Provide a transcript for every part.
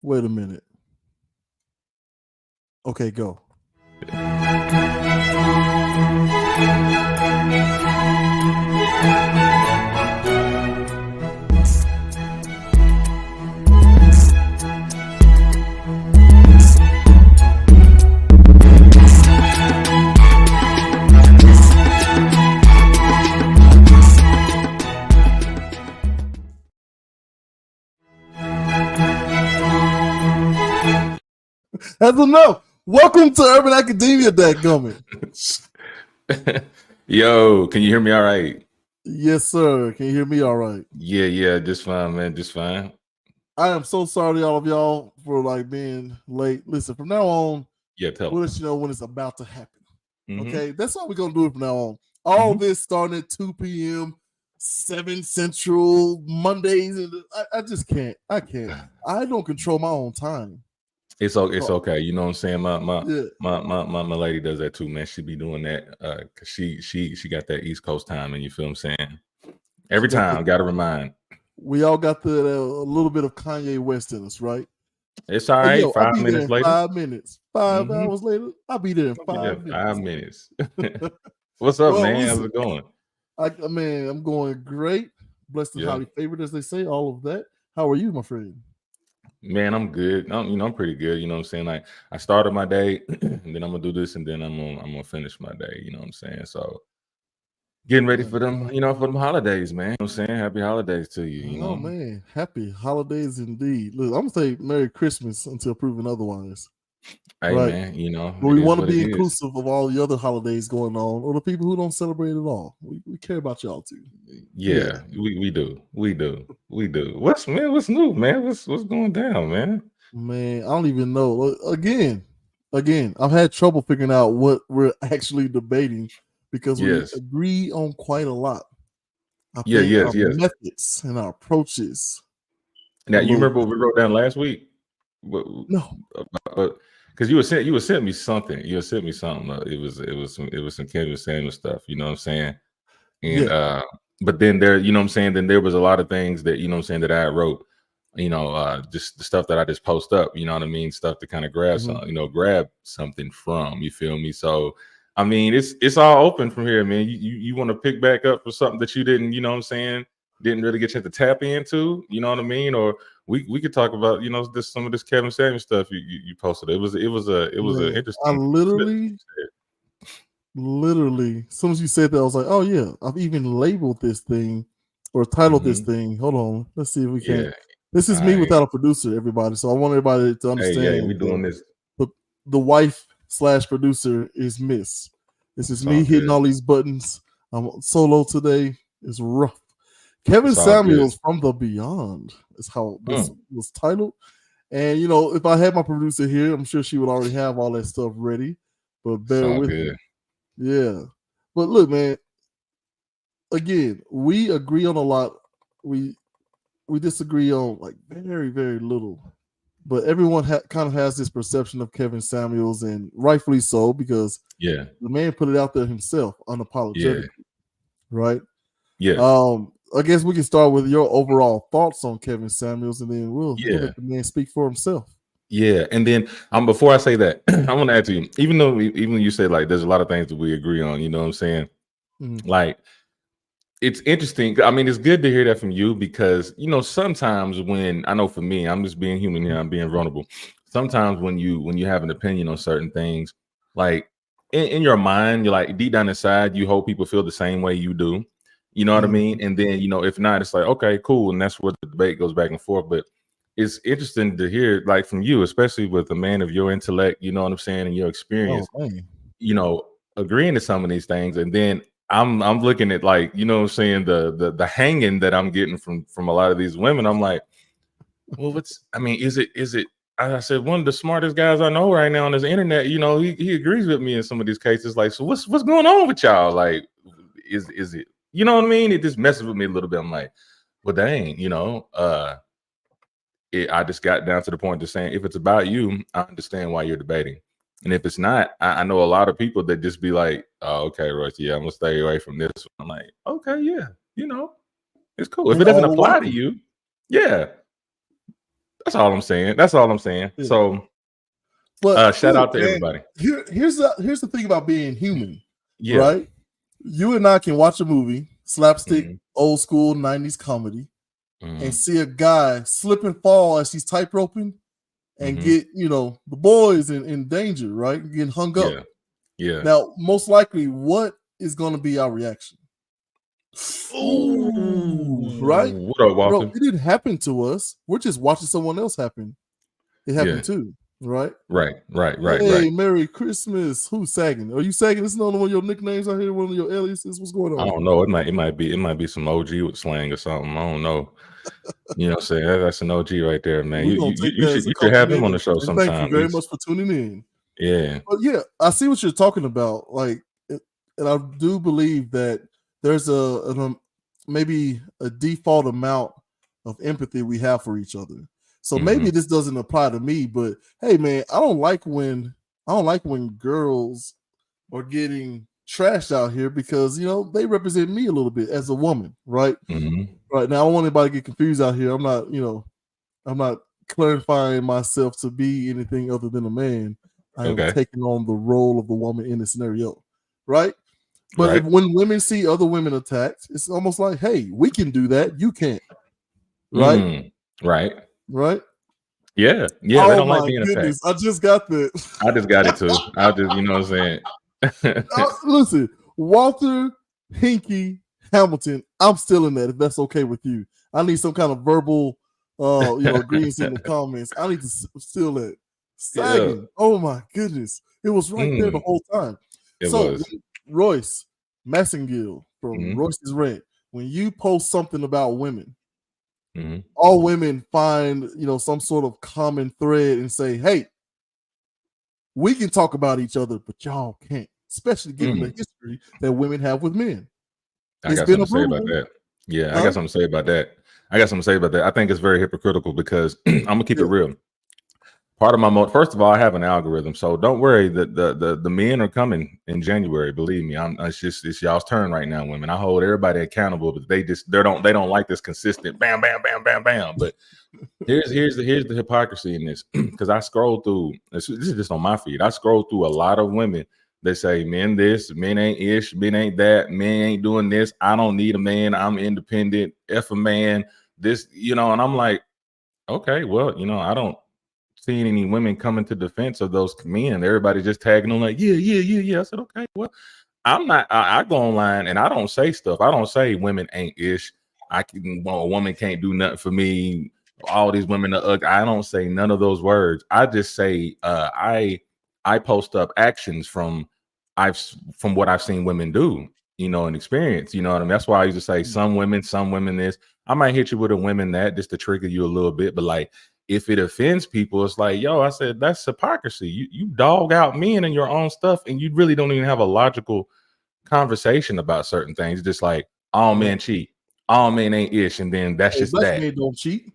Wait a minute. Okay, go. That's enough. Welcome to Urban Academia, dadgummit. Yo, can you hear me all right? Yes, sir. Can you hear me all right? Yeah, just fine, man, just fine. I am so sorry to all of y'all for being late. Listen, from now on, tell we'll let you know when it's about to happen. Mhm. Okay, that's all we're gonna do from now on. All this starting at 2 p.m., 7 Central, Mondays, and I just can't. I can't. I don't control my own time. It's okay. You know what I'm saying? My Yeah. lady does that too, man. She be doing that because she got that East Coast time, and you feel what I'm saying? Every time, gotta remind. We all got the a little bit of Kanye West in us, right? It's all right. Yo, I'll 5 be there minutes in later. 5 minutes. 5 hours later, I'll be there in 5 minutes. 5 minutes. What's up, man? Listen, how's it going? I'm going great. Blessed and highly favored, as they say. All of that. How are you, my friend? Man, I'm good. I'm pretty good. You know what I'm saying? Like I started my day, and then I'm gonna do this, and then I'm gonna finish my day. You know what I'm saying? So getting ready for them, for them holidays, man. You know what I'm saying? Happy holidays to you. You know? Oh man, happy holidays indeed. Look, I'm gonna say Merry Christmas until proven otherwise. Hey right? man, but we want to be inclusive of all the other holidays going on, or the people who don't celebrate at all. We care about y'all too. Yeah. We do. What's new, man? What's going down, man? Man, I don't even know. Again, I've had trouble figuring out what we're actually debating because we agree on quite a lot. I think our methods and our approaches. Now you remember what we wrote down last week? No, because you were sending me something. You sent me something. It was some Kevin Samuels stuff. You know what I'm saying? And but then there, you know what I'm saying. Then there was a lot of things that you know what I'm saying that I wrote. Just the stuff that I just post up. You know what I mean? Stuff to kind of grab grab something from. You feel me? So. I mean, it's all open from here, man. You want to pick back up for something that you didn't, you know what I'm saying, didn't really get you to tap into, you know what I mean? Or we could talk about, some of this Kevin Samuels stuff you posted. It was an interesting. I literally, as soon as you said that, I was like, oh yeah, I've even labeled this thing or titled this thing. Hold on, let's see if we can. This is me without a producer, everybody. So I want everybody to understand. Hey, we doing this. The wife / producer is Miss. This is me hitting all these buttons. I'm solo today. It's rough. Kevin Samuels from the Beyond is how this was titled. And if I had my producer here, I'm sure she would already have all that stuff ready. But bear with me. Yeah. But look, man. Again, we agree on a lot. We disagree on like very, very little. But everyone kind of has this perception of Kevin Samuels, and rightfully so, because the man put it out there himself, unapologetically, right? Yeah. I guess we can start with your overall thoughts on Kevin Samuels, and then we'll let the man speak for himself. Yeah, and then before I say that, I want to add to you, even though you said like there's a lot of things that we agree on, you know what I'm saying? Like, it's interesting. I mean, it's good to hear that from you because sometimes when I know for me, I'm just being human here, I'm being vulnerable. Sometimes when you have an opinion on certain things, like in your mind, you're like deep down inside, you hope people feel the same way you do. You know what I mean? And then if not, it's like okay, cool, and that's where the debate goes back and forth. But it's interesting to hear like from you, especially with a man of your intellect, you know what I'm saying, and your experience, agreeing to some of these things, and then I'm looking at like, you know what I'm saying, the hanging that I'm getting from a lot of these women. I'm like, well, is it I said one of the smartest guys I know right now on this internet, he agrees with me in some of these cases. Like, so what's going on with y'all? Like, is it, you know what I mean? It just messes with me a little bit. I'm like, well, dang, I just got down to the point of saying, if it's about you, I understand why you're debating. And if it's not, I know a lot of people that just be like, oh, okay, Royce, I'm going to stay away from this one. I'm like, okay, yeah, it's cool. If it doesn't apply to you, That's all I'm saying. That's all I'm saying. Yeah. So, but shout out to everybody. Here's the thing about being human, right? You and I can watch a movie, slapstick, old school 90s comedy, and see a guy slip and fall as he's tight roping and get, the boys in danger, right? Getting hung up. Yeah. Now, most likely, what is going to be our reaction? Ooh, right? What up, Walter? Bro, it didn't happen to us. We're just watching someone else happen. It happened too, right? Right. Hey, Merry Christmas. Who's sagging? Are you sagging? This is not one of your nicknames out here, one of your aliases. What's going on? I don't know. It might be some OG with slang or something. I don't know. You know what I'm saying? That's an OG right there, man. You should have him on the show sometime. Thank you very much for tuning in. Yeah. But yeah, I see what you're talking about. Like, and I do believe that there's maybe a default amount of empathy we have for each other. So maybe this doesn't apply to me, but hey, man, I don't like when girls are getting trashed out here because they represent me a little bit as a woman, right? Right now, I don't want anybody to get confused out here. I'm not clarifying myself to be anything other than a man. I am taking on the role of the woman in the scenario, right? But when women see other women attacked, it's almost like, hey, we can do that. You can't. Right? Right? Yeah. They don't like being attacked. I just got that. I just got it too. I just, you know what I'm saying? Listen, Walter Hinky Hamilton, I'm still in that, if that's okay with you. I need some kind of verbal agreements in the comments. I need to steal that. Sagging. Yeah. Oh my goodness. It was right there the whole time. It was. Royce Massengill from Royce's Rant, when you post something about women, all women find some sort of common thread and say, hey, we can talk about each other, but y'all can't, especially given the history that women have with men. I got something to say about that. Yeah, I got something to say about that. I think it's very hypocritical because I'm gonna keep it real. Part of my first of all, I have an algorithm, so don't worry. The men are coming in January. Believe me, it's y'all's turn right now, women. I hold everybody accountable, but they don't like this consistent bam, bam, bam, bam, bam. But here's the hypocrisy in this, because I scroll through. This is just on my feed. I scroll through a lot of women. They say men this, men ain't ish, men ain't that, men ain't doing this. I don't need a man. I'm independent. F a man. This, and I'm like, okay, well, I don't seeing any women coming to defense of those men. Everybody just tagging them like, yeah. I said, okay, well, I'm not. I go online and I don't say stuff. I don't say women ain't ish. A woman can't do nothing for me. All these women are ugly. I don't say none of those words. I just say I post up actions from what I've seen women do, and experience. You know what I mean? That's why I used to say some women this. I might hit you with a women that just to trigger you a little bit, but like, if it offends people, it's like, yo, I said, that's hypocrisy. You dog out men and your own stuff, and you really don't even have a logical conversation about certain things. Just like, all men cheat, all men ain't ish, and then that's just black men don't cheat.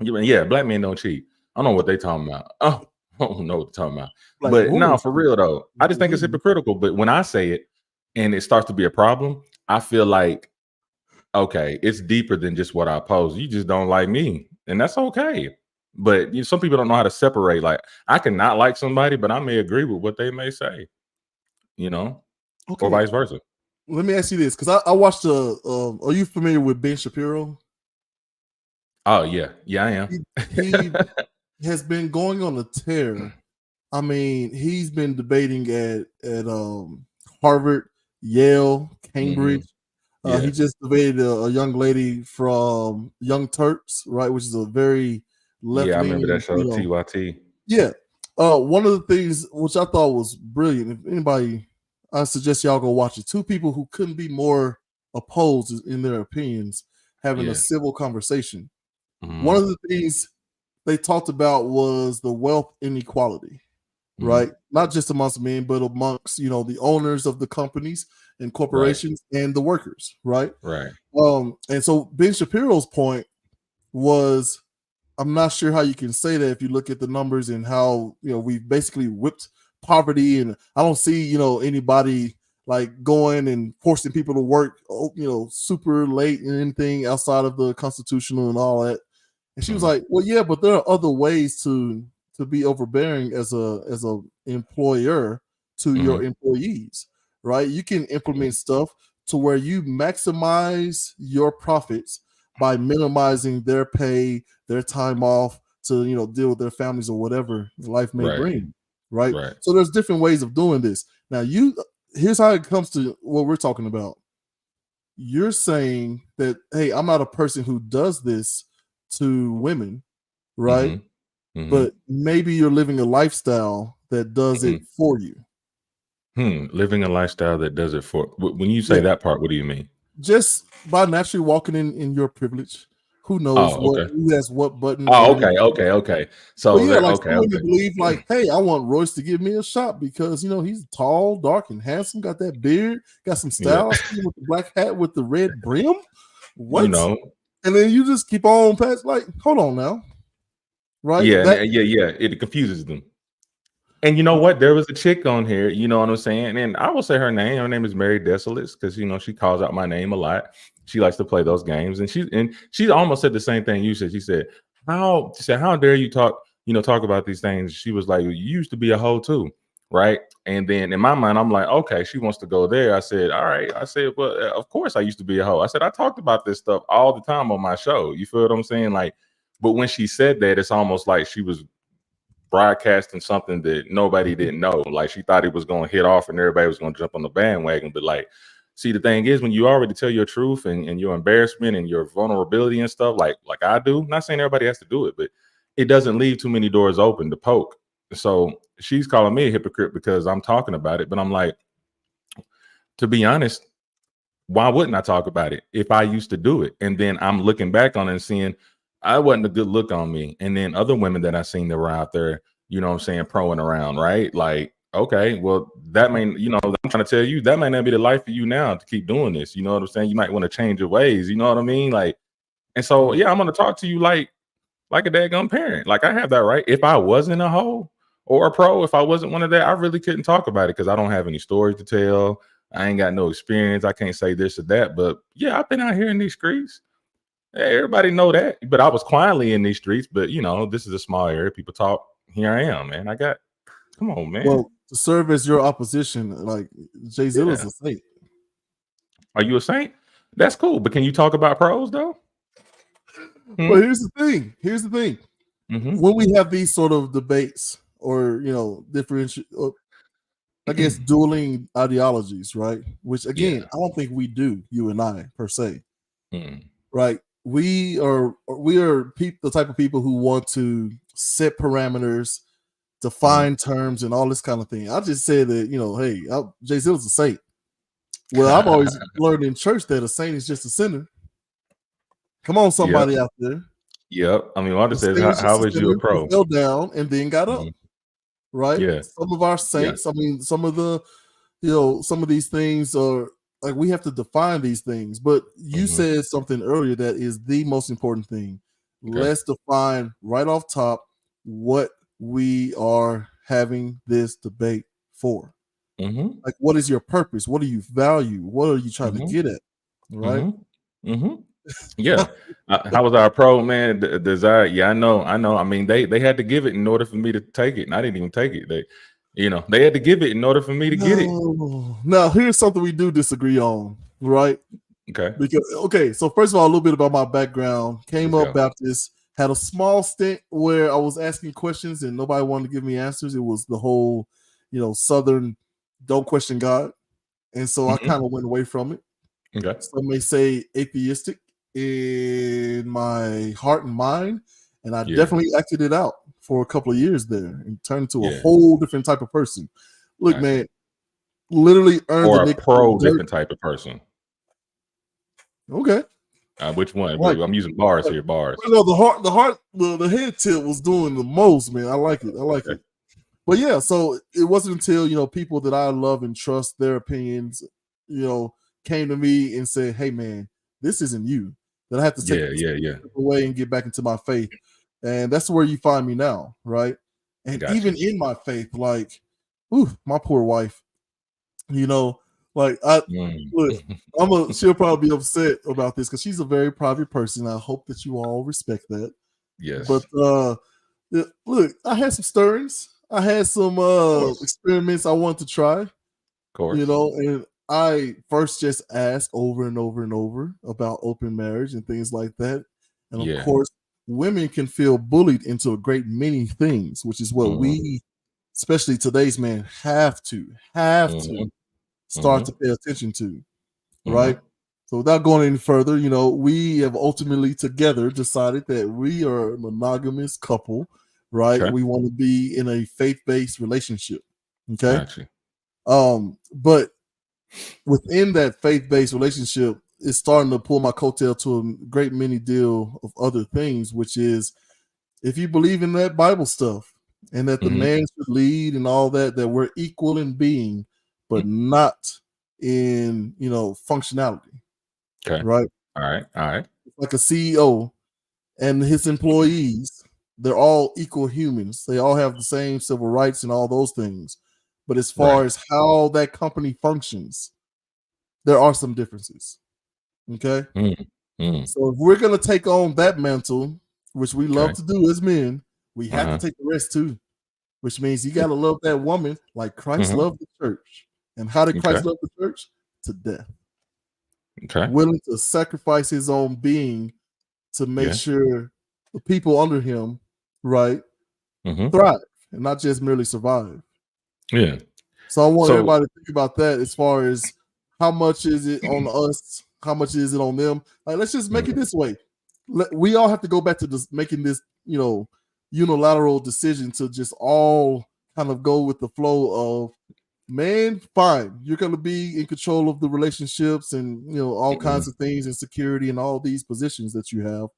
Yeah, black men don't cheat. I don't know what they talking about. I don't know what they're talking about. But no, for real though, I just think it's hypocritical. But when I say it and it starts to be a problem, I feel like, okay, it's deeper than just what I post. You just don't like me. And that's okay. But some people don't know how to separate. Like, I can not like somebody, but I may agree with what they may say, or vice versa. Let me ask you this, because I watched are you familiar with Ben Shapiro? Oh, yeah. Yeah, I am. He has been going on a tear. I mean, he's been debating at Harvard, Yale, Cambridge. He just debated a young lady from Young Turks, right, which is a very left-leaning. Yeah, I remember that show, TYT. Yeah. One of the things which I thought was brilliant, if anybody, I suggest y'all go watch it. Two people who couldn't be more opposed in their opinions having a civil conversation. One of the things they talked about was the wealth inequality, right? Not just amongst men, but amongst, the owners of the companies and corporations and the workers, right? Right. And so Ben Shapiro's point was, I'm not sure how you can say that if you look at the numbers and how, we've basically whipped poverty, and I don't see, anybody like going and forcing people to work, super late and anything outside of the constitutional and all that. And she was like, well, yeah, but there are other ways to be overbearing as a employer to your employees, right? You can implement stuff to where you maximize your profits by minimizing their pay, their time off to, deal with their families or whatever life may bring, right? So there's different ways of doing this. Now, here's how it comes to what we're talking about. You're saying that, hey, I'm not a person who does this to women, right? But maybe you're living a lifestyle that does it for you. Living a lifestyle that does it for. When you say that part, what do you mean? Just by naturally walking in your privilege. Who knows who has what button? Okay. So yeah, like some women believe, like, hey, I want Royce to give me a shot because he's tall, dark, and handsome, got that beard, got some style, with the black hat with the red brim. What? And then you just keep on past, like, hold on now. Right? Yeah. It confuses them. And you know what? There was a chick on here, you know what I'm saying? And I will say her name. Her name is Mary Desolates because she calls out my name a lot. She likes to play those games. And she almost said the same thing you said. She said, how dare you talk about these things? She was like, you used to be a hoe too, right? And then in my mind, I'm like, okay, she wants to go there. I said, all right. I said, well, of course I used to be a hoe. I said, I talked about this stuff all the time on my show. You feel what I'm saying? Like, but when she said that, it's almost like she was broadcasting something that nobody didn't know. Like she thought it was going to hit off and everybody was going to jump on the bandwagon. But like, see, the thing is, when you already tell your truth and your embarrassment and your vulnerability and stuff, like I do, I'm not saying everybody has to do it, but it doesn't leave too many doors open to poke. So she's calling me a hypocrite because I'm talking about it. But I'm like, to be honest, why wouldn't I talk about it if I used to do it? And then I'm looking back on it and seeing I wasn't a good look on me. And then other women that I seen that were out there, you know what I'm saying, proing around, right? Like, okay, well, that may, I'm trying to tell you, that might not be the life for you now to keep doing this. You know what I'm saying? You might want to change your ways. You know what I mean? Like, and so, yeah, I'm going to talk to you like a daggone parent. Like I have that right. If I wasn't a hoe or a pro, if I wasn't one of that, I really couldn't talk about it because I don't have any stories to tell. I ain't got no experience. I can't say this or that. But yeah, I've been out here in these streets. Everybody know that, but I was quietly in these streets. But this is a small area. People talk. Here I am, man. Come on, man. Well, to serve as your opposition, like Jay Zilla's a saint. Are you a saint? That's cool. But can you talk about pros though? Well, here's the thing. When we have these sort of debates or I guess dueling ideologies, right? Which again, I don't think we do, you and I per se, right? We are the type of people who want to set parameters, define terms, and all this kind of thing. I just said that, hey, Jay Zilla's a saint. Well, I've always learned in church that a saint is just a sinner. Come on, somebody out there. Yep. I mean, what says, how is you a pro? Fell down and then got up. Right? Yeah. Some of our saints, I mean, some of the, some of these things are like we have to define these things. But you said something earlier that is the most important thing. Okay. Let's define right off top what we are having this debate for. Like, what is your purpose? What do you value? What are you trying to get at? Right? Yeah. How was our pro, man? Desire? Yeah, I know. I mean, they had to give it in order for me to take it, and I didn't even take it. They had to give it in order for me to get it. Now, here's something we do disagree on, right? Okay. So first of all, a little bit about my background. Came up Baptist, had a small stint where I was asking questions and nobody wanted to give me answers. It was the whole, Southern don't question God. And so I kind of went away from it. Okay. Some may say atheistic in my heart and mind, and I definitely acted it out for a couple of years there and turned into a whole different type of person. Look, man, literally earned or a pro different type of person. Okay. Which one? Right. I'm using bars here. Bars. The head tilt was doing the most, man. I like it. it. But yeah, so it wasn't until people that I love and trust, their opinions, came to me and said, "Hey, man, this isn't you." That I have to take away and get back into my faith, and that's where you find me now, right? And even in my faith, like, my poor wife, like look, she'll probably be upset about this because she's a very private person. I hope that you all respect that. Yes. But look, I had some stirrings. I had some experiments I wanted to try. Of course. And I first just asked over and over and over about open marriage and things like that. And of course, women can feel bullied into a great many things, which is what we, especially today's man, have to start to pay attention to, right? So without going any further, we have ultimately together decided that we are a monogamous couple, right? Okay. We want to be in a faith-based relationship. Okay. Gotcha. But within that faith-based relationship, it's starting to pull my coattail to a great many deal of other things, which is if you believe in that Bible stuff and that the man should lead and all that, that we're equal in being, but not in functionality. Okay. Right. All right. Like a CEO and his employees, they're all equal humans. They all have the same civil rights and all those things. But as far as how that company functions, there are some differences. Okay. So if we're going to take on that mantle, which we love to do as men, we have to take the rest too, which means you got to love that woman like Christ loved the church. And how did Christ love the church? To death. Okay. Willing to sacrifice his own being to make sure the people under him, right, thrive and not just merely survive. Yeah. So I want everybody to think about that as far as how much is it on us, how much is it on them. Like, let's just make it this way. We all have to go back to just making this, unilateral decision to just all kind of go with the flow of, man, fine, you're going to be in control of the relationships and all kinds of things and security and all these positions that you have,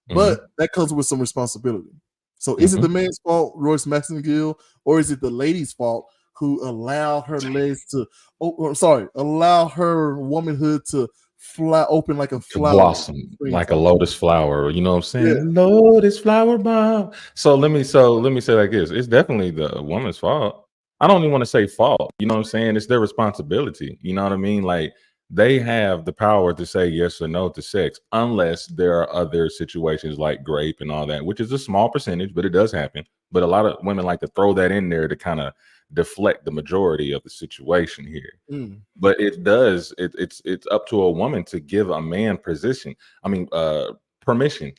but that comes with some responsibility. So is it the man's fault, Royce Maxengill, or is it the lady's fault who allowed her legs to allow her womanhood to fly open like a flower, blossom like a lotus flower? You know what I'm saying? Lotus flower bomb. So let me say like this: it's definitely the woman's fault. I don't even want to say fault. You know what I'm saying? It's their responsibility. You know what I mean? Like, they have the power to say yes or no to sex, unless there are other situations like rape and all that, which is a small percentage, but it does happen. But a lot of women like to throw that in there to kind of deflect the majority of the situation here. But it does. It's up to a woman to give a man permission.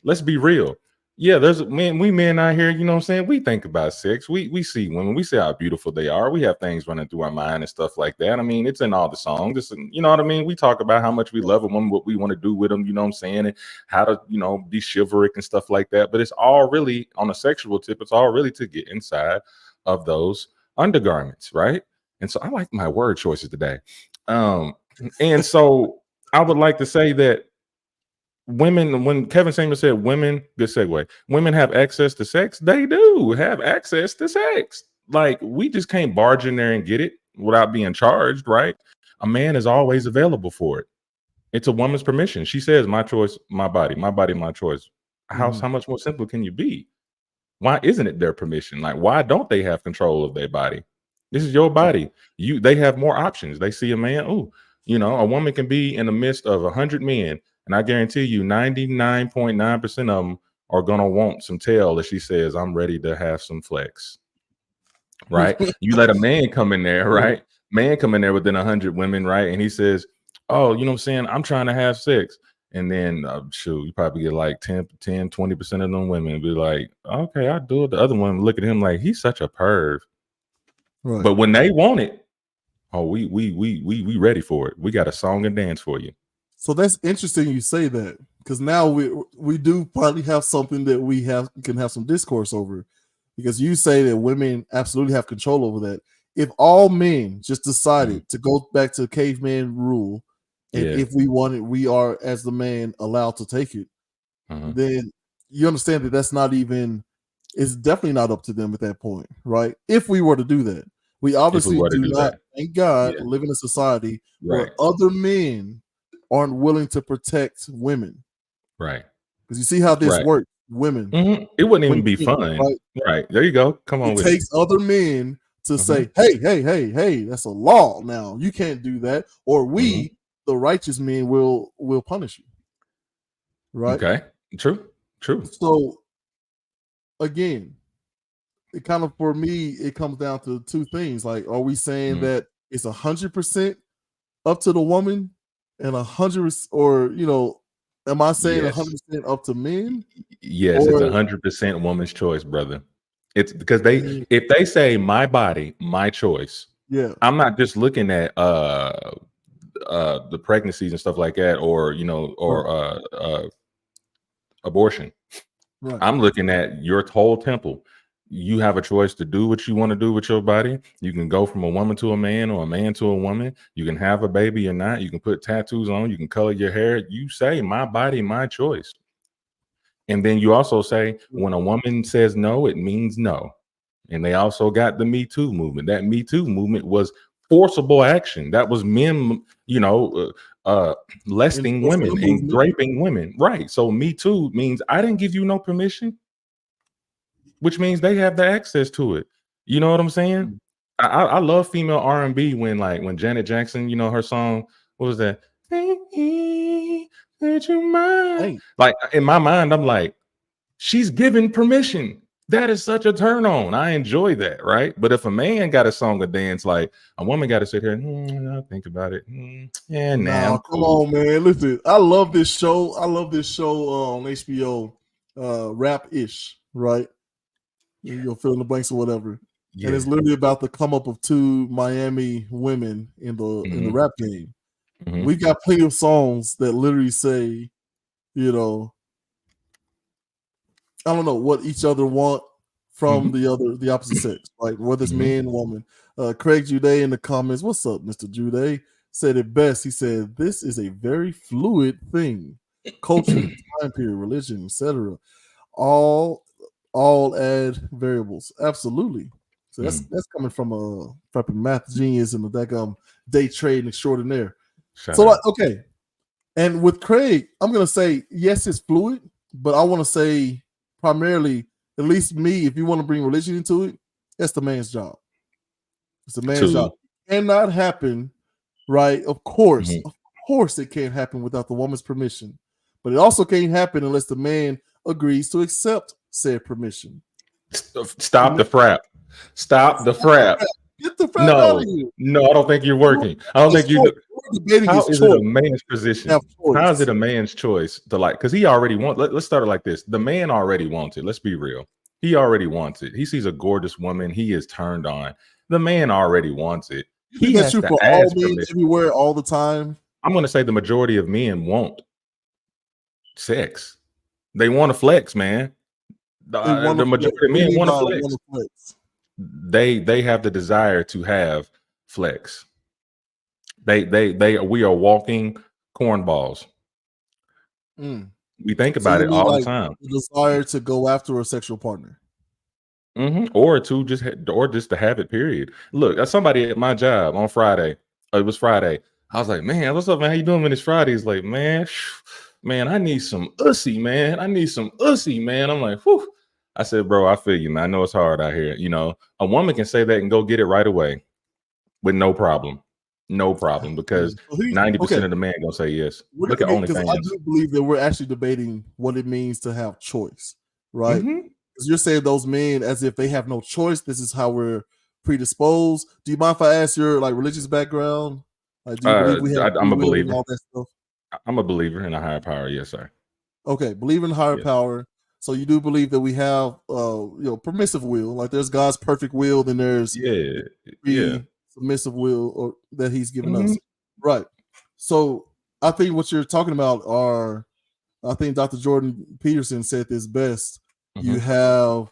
Let's be real. Yeah, there's we men out here, you know what I'm saying? We think about sex. We see women, we see how beautiful they are. We have things running through our mind and stuff like that. I mean, it's in all the songs. It's, you know what I mean? We talk about how much we love a woman, what we want to do with them, you know what I'm saying? And how to, be chivalric and stuff like that. But it's all really on a sexual tip, it's all really to get inside of those undergarments, right? And so I like my word choices today. And so I would like to say that women, when Kevin Samuel said women, good segue, women have access to sex, they do have access to sex. Like, we just can't barge in there and get it without being charged, right? A man is always available for it. It's a woman's permission. She says, my choice, my body, my choice. How much more simple can you be? Why isn't it their permission? Like, why don't they have control of their body? This is your body. They have more options. They see a man, a woman can be in the midst of 100 men, and I guarantee you 99.9% of them are going to want some tail if she says, I'm ready to have some flex. Right? You let a man come in there, right? Man come in there within 100 women, right? And he says, oh, you know what I'm saying? I'm trying to have sex. And then, you probably get like 10, 20% of them women be like, okay, I'll do it. The other one look at him like, he's such a perv. Right. But when they want it, we ready for it. We got a song and dance for you. So that's interesting you say that, because now we do probably have something that we can have some discourse over, because you say that women absolutely have control over that. If all men just decided to go back to caveman rule, and if we want it, we are, as the man, allowed to take it, then you understand that that's not even, it's definitely not up to them at that point, right? If we were to do that, we obviously do not, thank God, live in a society where other men aren't willing to protect women. Right. Because you see how this works, women. It wouldn't even be fun. Right. There you go. Come on. It takes other men to say, hey, that's a law now. You can't do that. Or we, the righteous men, will punish you. Right. Okay. True. So again, it kind of, for me, it comes down to two things. Like, are we saying that it's 100% up to the woman and 100, or am I saying 100% up to men? Yes, it's 100% woman's choice, brother. It's because if they say my body, my choice. Yeah, I'm not just looking at the pregnancies and stuff like that, or abortion. Right. I'm looking at your whole temple. You have a choice to do what you want to do with your body. You can go from a woman to a man, or a man to a woman. You can have a baby or not. You can put tattoos on. You can color your hair. You say my body, my choice. And then you also say when a woman says no, it means no. And they also got the Me Too movement. That Me Too movement was forcible action. That was men, lesting women and raping women. Right. So Me Too means I didn't give you no permission, which means they have the access to it. You know what I'm saying? I love female R&B when Janet Jackson, her song, what was that? Would you mind? Like, in my mind, I'm like, she's given permission. That is such a turn on. I enjoy that, right? But if a man got a song or dance, like a woman got to sit here and I'll think about it. Come on, man. Listen, I love this show. I love this show on HBO, Rap-ish, right? You'll fill in the blanks or whatever. Yeah. And it's literally about the come up of two Miami women in the rap game. We've got plenty of songs that literally say, I don't know what each other want from the opposite sex, like whether it's man, woman. Craig Jude in the comments, what's up, Mr. Jude? Said it best. He said, "This is a very fluid thing. Culture, time period, religion, etc. All add variables." Absolutely. So that's coming from a math genius and the day trading extraordinaire. Okay. And with Craig, I'm gonna say yes, it's fluid, but I want to say primarily, at least me, if you want to bring religion into it, that's the man's job. It's the man's job. It cannot happen, right? Of course it can't happen without the woman's permission, but it also can't happen unless the man agrees to accept said permission. Stop the frap. Stop the frap. Get the frap out of here. No, I don't think you're working. I don't think you. How is it a man's position? How is it a man's choice to like? Because he already wants. Let's start it like this. The man already wants it. Let's be real. He already wants it. He sees a gorgeous woman. He is turned on. The man already wants it. He has to ask all men everywhere, all the time. I'm going to say the majority of men want sex. They want to flex, man. The majority of men want to flex. They have the desire to have flex. We are walking cornballs. We think about it all the time. The desire to go after a sexual partner, or just to have it. Period. Look, somebody at my job on Friday. It was Friday. I was like, man, what's up, man? How you doing when it's Friday? He's like, man, I need some ussy, man. I need some ussy, man. I'm like, whew. I said, bro, I feel you, man. I know it's hard out here. A woman can say that and go get it right away with no problem. No problem, because 90% of the man gonna say yes. Look at OnlyFans. I do believe that we're actually debating what it means to have choice, right? Because you're saying those men as if they have no choice. This is how we're predisposed. Do you mind if I ask your religious background? Like, do you believe we have I'm a believer. And all that stuff? I'm a believer in a higher power. Yes, sir. Okay, believe in higher power. So you do believe that we have, permissive will. Like there's God's perfect will, then there's submissive will, or that He's given us, right? So I think what you're talking about I think Dr. Jordan Peterson said this best. You have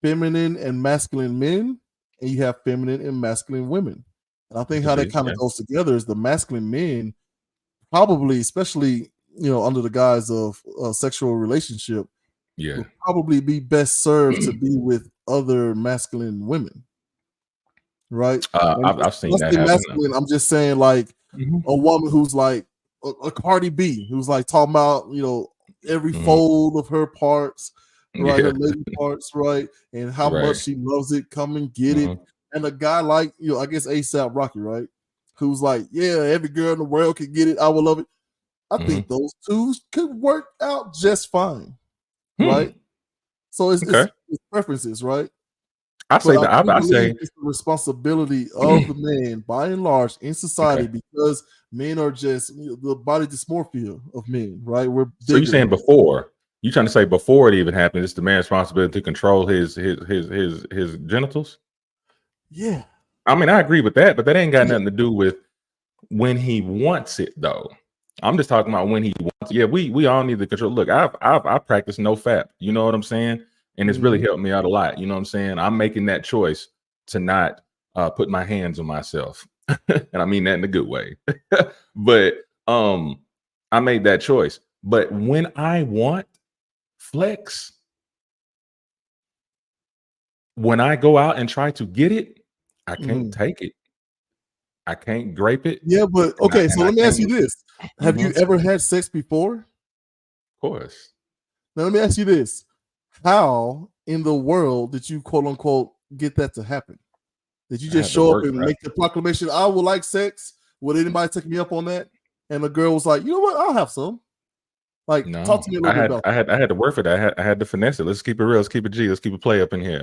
feminine and masculine men, and you have feminine and masculine women. And I think how that kind of goes together is the masculine men, probably, especially under the guise of a sexual relationship, will probably be best served to be with other masculine women. Right, I've seen that happen. I'm just saying, like a woman who's like a Cardi B, who's like talking about every fold of her parts, right, her lady parts, right, and how much she loves it. Come and get it. And a guy like I guess ASAP Rocky, right, who's like, yeah, every girl in the world can get it. I will love it. I think those two could work out just fine, right? So it's people's preferences, right? I say But that I say it's the responsibility of the man, by and large, in society, because men are just the body dysmorphia of men, right? We're bigger. So you're saying before? You trying to say before it even happened, it's the man's responsibility to control his genitals? Yeah. I mean, I agree with that, but that ain't got nothing to do with when he wants it, though. I'm just talking about when he wants it. Yeah, we all need to control. Look, I practice no fap. You know what I'm saying? And it's really helped me out a lot. You know what I'm saying? I'm making that choice to not put my hands on myself. And I mean that in a good way. But I made that choice. But when I want flex, when I go out and try to get it, I can't take it. I can't grape it. Yeah, but okay, so let me ask you this. Have you ever had sex before? Of course. Now let me ask you this. How in the world did you quote unquote get that to happen? Did you just show up and make the proclamation, I would like sex? Would anybody take me up on that? And the girl was like, you know what? I'll have some. Like, no, talk to me a little bit about that. I had to work for that. I had to finesse it. Let's keep it real. Let's keep it G. Let's keep it play up in here.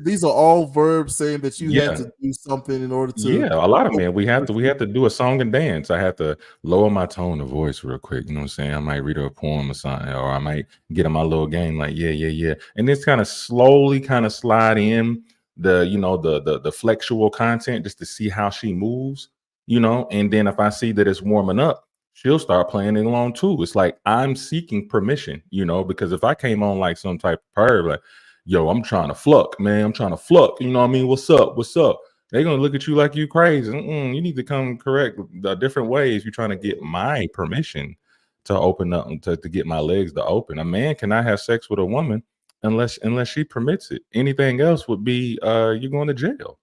These are all verbs saying that you had to do something in order to. Yeah, a lot of men. We have to do a song and dance. I have to lower my tone of voice real quick. You know what I'm saying? I might read her a poem or something, or I might get in my little game like, yeah. And this kind of slowly kind of slide in the flexual content just to see how she moves, and then if I see that it's warming up, she'll start playing it along too. It's like I'm seeking permission, because if I came on like some type of perv, like, yo, I'm trying to fluck, man. I'm trying to fluck. You know what I mean? What's up? They're going to look at you like you crazy. You need to come correct the different ways. You're trying to get my permission to open up, to get my legs to open. A man cannot have sex with a woman unless she permits it. Anything else would be you're going to jail.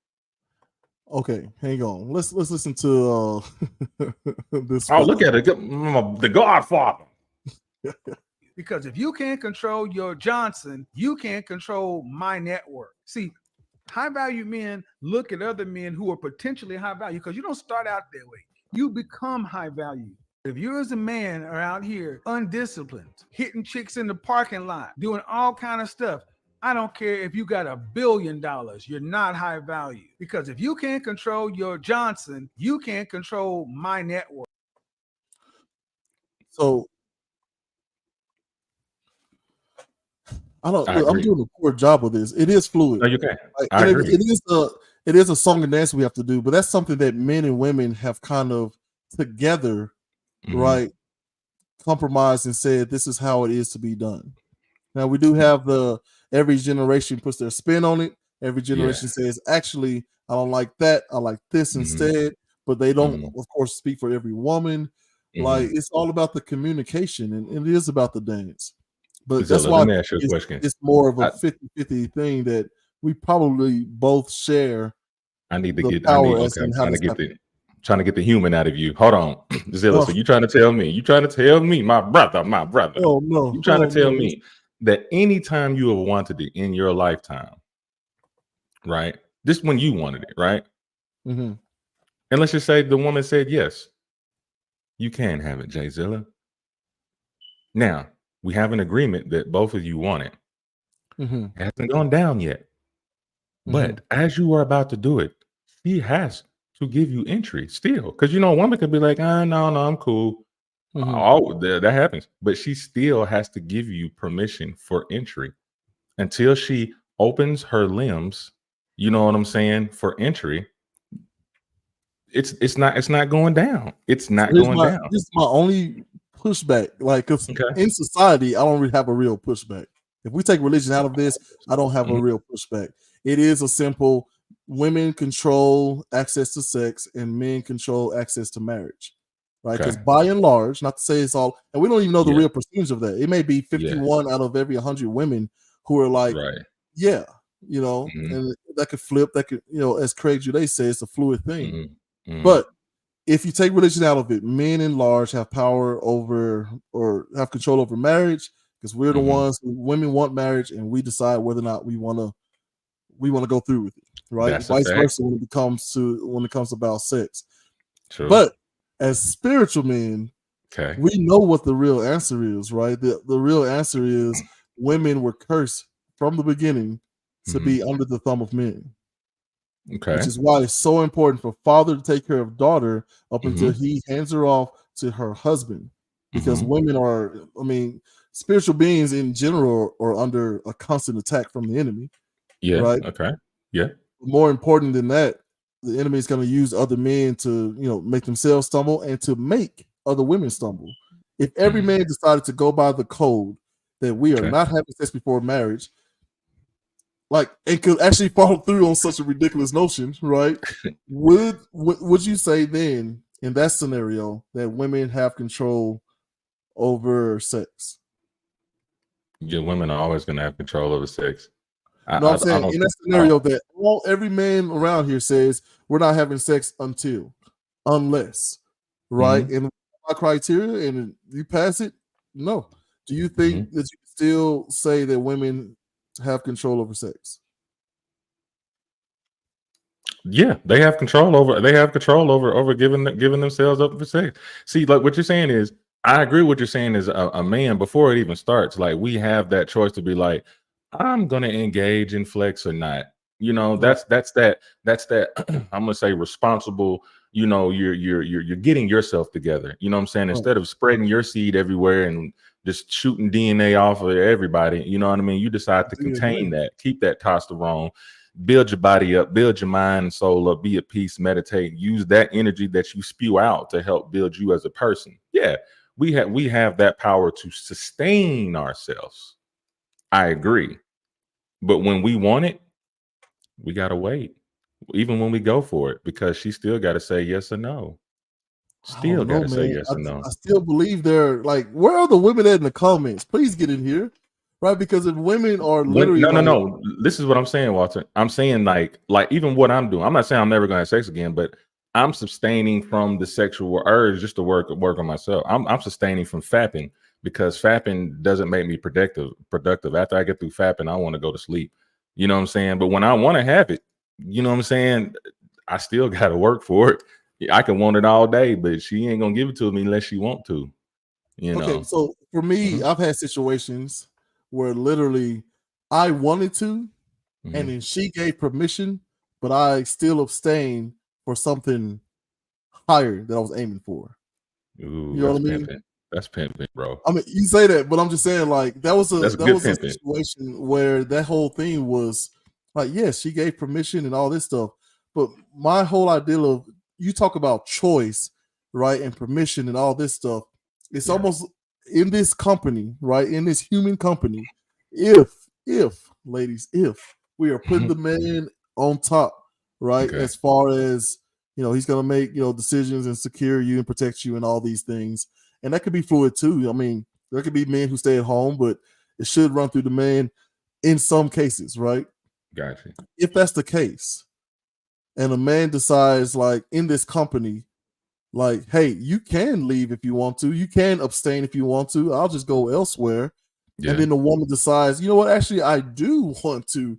Okay, hang on. Let's listen to this. Oh, look at it, the Godfather. Because if you can't control your Johnson, you can't control my network. See, high value men look at other men who are potentially high value, because you don't start out that way. You become high value. If you as a man are out here undisciplined, hitting chicks in the parking lot, doing all kind of stuff, I don't care if you got $1 billion, you're not high value. Because if you can't control your Johnson, you can't control my network. So I'm doing a poor job of this. It is fluid. No, you can. It is a song and dance we have to do, but that's something that men and women have kind of together, right, compromised and said this is how it is to be done. Now we do have every generation puts their spin on it. Every generation says, actually, I don't like that. I like this instead. But they don't, of course, speak for every woman. Like, it's all about the communication, and it is about the dance. But that's why it's more of a 50-50 thing that we probably both share. Trying to get the human out of you. Hold on, Zilla. So you trying to tell me, my brother. Oh no, you trying to tell me that anytime you have wanted it in your lifetime, right? Just when you wanted it, right? Mm-hmm. And let's just say the woman said yes, you can have it, Jay Zilla. Now we have an agreement that both of you want it. It hasn't gone down yet, but as you are about to do it, she has to give you entry still, because a woman could be like, no, I'm cool. That happens, but she still has to give you permission for entry until she opens her limbs. You know what I'm saying? For entry, it's not going down. It's not going down. This is my only pushback. Like, because in society, I don't really have a real pushback. If we take religion out of this, I don't have a real pushback. It is a simple: women control access to sex and men control access to marriage. Right, because by and large, not to say it's all, and we don't even know the real percentage of that. It may be 51 out of every 100 women who are like, and that could flip. That could, as Craig Jude says, it's a fluid thing. But if you take religion out of it, men in large have power over or have control over marriage, because we're the ones who, women want marriage, and we decide whether or not we want to go through with it. Right, vice versa when it comes about sex. True. But as spiritual men, we know what the real answer is, right? The real answer is women were cursed from the beginning to be under the thumb of men. Okay. Which is why it's so important for father to take care of daughter up until he hands her off to her husband. Because women are, I mean, spiritual beings in general are under a constant attack from the enemy. Yeah. Right. Okay. Yeah. More important than that, the enemy is going to use other men to, make themselves stumble and to make other women stumble. If every man decided to go by the code that we are not having sex before marriage, like it could actually follow through on such a ridiculous notion, right? Would you say then in that scenario that women have control over sex? Yeah, women are always going to have control over sex. I'm saying in that scenario that every man around here says we're not having sex unless, right? And my criteria, and you pass it, no. Do you think that you still say that women have control over sex? Yeah, they have control over. They have control over giving themselves up for sex. See, like what you're saying is, I agree. What you're saying is, a man before it even starts, like we have that choice to be like, I'm gonna engage in flex or not. That's that. I'm gonna say responsible. You're getting yourself together. You know what I'm saying? Instead of spreading your seed everywhere and just shooting DNA off of everybody, you know what I mean? You decide to contain that, keep that testosterone, build your body up, build your mind and soul up, be at peace, meditate, use that energy that you spew out to help build you as a person. Yeah, we have that power to sustain ourselves. I agree. But when we want it, we gotta wait. Even when we go for it, because she still gotta say yes or no. Still gotta say yes or no. I still believe they're like, where are the women at in the comments? Please get in here. Right? Because if women are literally no. This is what I'm saying, Walter. I'm saying like even what I'm doing. I'm not saying I'm never gonna have sex again, but I'm sustaining from the sexual urge just to work on myself. I'm sustaining from fapping, because fapping doesn't make me productive. After I get through fapping, I want to go to sleep. You know what I'm saying? But when I want to have it, you know what I'm saying, I still got to work for it. I can want it all day, but she ain't gonna give it to me unless she want to. Okay, so for me, I've had situations where literally I wanted to, and then she gave permission, but I still abstained for something higher that I was aiming for. Ooh, you know what I mean? Pimping. That's pimping, bro. I mean, you say that, but I'm just saying, like, that was a situation where that whole thing was like, yes, she gave permission and all this stuff, but my whole idea of, you talk about choice, right, and permission and all this stuff, it's almost in this company, right, in this human company, if ladies, if we are putting the man on top, right, as far as, he's going to make, decisions and secure you and protect you and all these things. And that could be fluid too. I mean, there could be men who stay at home, but it should run through the man in some cases, right? Gotcha. If that's the case, and a man decides, like, in this company, like, hey, you can leave if you want to, you can abstain if you want to, I'll just go elsewhere. And then the woman decides, you know what, actually, I do want to,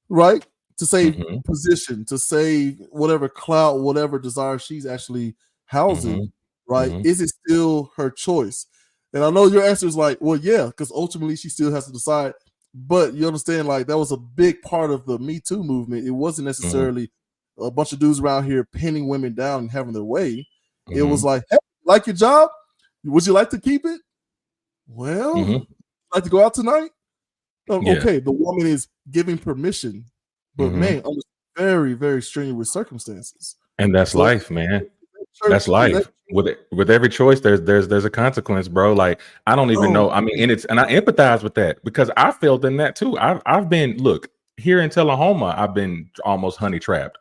right? To save position, to save whatever clout, whatever desire she's actually housing, right? Is it still her choice? And I know your answer is like, well, yeah, because ultimately she still has to decide. But you understand, like, that was a big part of the Me Too movement. It wasn't necessarily a bunch of dudes around here pinning women down and having their way. It was like, hey, like your job? Would you like to keep it? Well, like to go out tonight? Okay, the woman is giving permission, but man, under very, very strenuous circumstances. And that's life, man. That's life. With every choice, there's a consequence, bro. Like, I don't even know. I mean, and I empathize with that, because I felt in that too. I've been, look, here in Tullahoma, I've been almost honey trapped.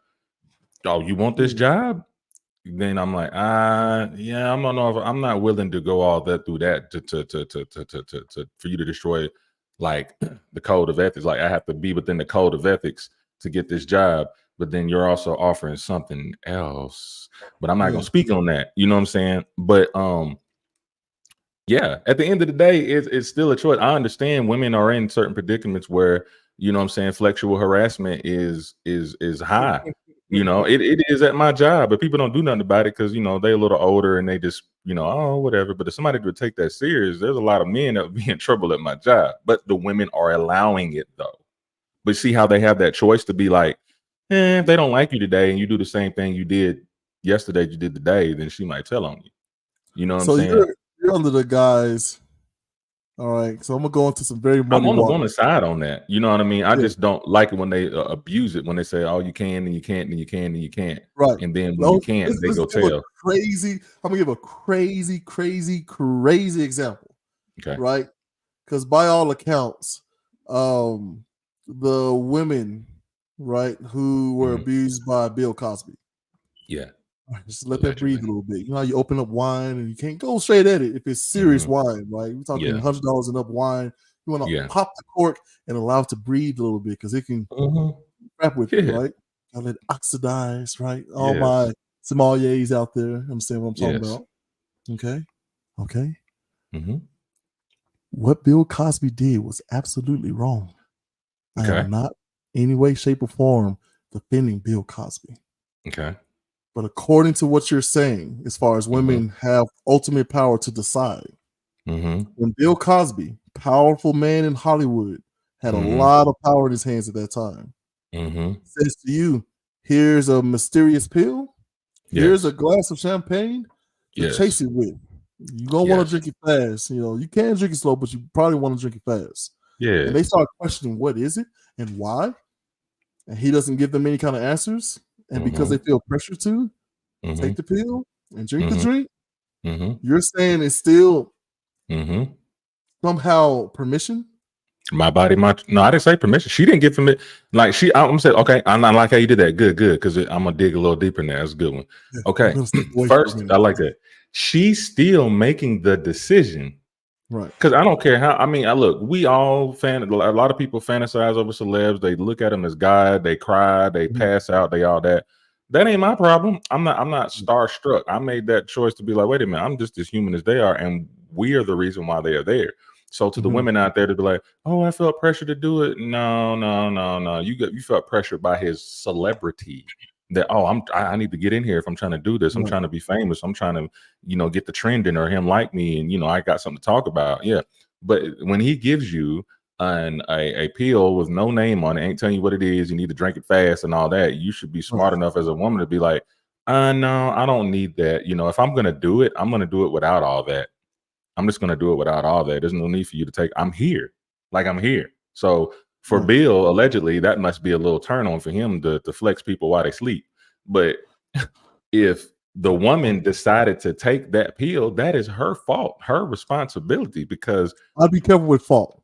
Oh, you want this job? Then I'm like, yeah, I'm not willing to go all that through that to for you to destroy, like, the code of ethics. Like, I have to be within the code of ethics to get this job, but then you're also offering something else. But I'm not gonna speak on that. You know what I'm saying? But yeah, at the end of the day, it's still a choice. I understand women are in certain predicaments where, you know what I'm saying, sexual harassment is high. You know, it is at my job, but people don't do nothing about it because, you know, they're a little older and they just, you know, oh, whatever. But if somebody would take that serious, there's a lot of men that would be in trouble at my job. But the women are allowing it, though. But see how they have that choice to be like, if they don't like you today and you do the same thing you did yesterday, you did today, then she might tell on you. You know what I'm saying? You're under the guys. All right, so I'm gonna go into some very muddy I'm on the water. woman's side on that. You know what I mean? I just don't like it when they abuse it, when they say, "Oh, you can and you can't and you can and you can't," right? And then when you can't, they go tell. Crazy. I'm gonna give a crazy example. Okay, right? Because by all accounts, the women, right, who were abused by Bill Cosby, just let that breathe a little bit. You know how you open up wine and you can't go straight at it if it's serious wine, right? We're talking $100 and up wine. You want to pop the cork and allow it to breathe a little bit because it can wrap with it, right? And let it oxidize, right? All my sommeliers out there understand what I'm talking about. Okay. What Bill Cosby did was absolutely wrong. I am not any way, shape, or form defending Bill Cosby. Okay. But according to what you're saying, as far as women have ultimate power to decide, when Bill Cosby, powerful man in Hollywood, had a lot of power in his hands at that time, says to you, here's a mysterious pill, here's a glass of champagne to chase it with. You're going to want to drink it fast. You know, you can drink it slow, but you probably want to drink it fast. Yeah. And they start questioning what is it and why. And he doesn't give them any kind of answers. And because they feel pressure to take the pill and drink the drink, you're saying it's still somehow permission? My body, no, I didn't say permission. She didn't give permission. Like I'm saying, okay, I like how you did that. Good, because I'm gonna dig a little deeper in there. That's a good one. Okay, first, I like that. She's still making the decision, right? Because I don't care how. I mean, look, we all a lot of people fantasize over celebs. They look at them as God. They cry. They pass out. They all that. That ain't my problem. I'm not starstruck. I made that choice to be like, wait a minute, I'm just as human as they are, and we are the reason why they are there. So to the women out there to be like, oh, I felt pressure to do it. No. You felt pressured by his celebrity. That I need to get in here if I'm trying to do this. I'm trying to be famous. I'm trying to, get the trend in or him like me, and I got something to talk about. Yeah. But when he gives you a pill with no name on it, ain't telling you what it is, you need to drink it fast and all that, you should be smart enough as a woman to be like, no, I don't need that. If I'm gonna do it, I'm gonna do it without all that. I'm just gonna do it without all that. There's no need for you to take. I'm here. So for Bill, allegedly, that must be a little turn on for him to flex people while they sleep. But if the woman decided to take that pill, that is her fault, her responsibility. Because I'd be careful with fault.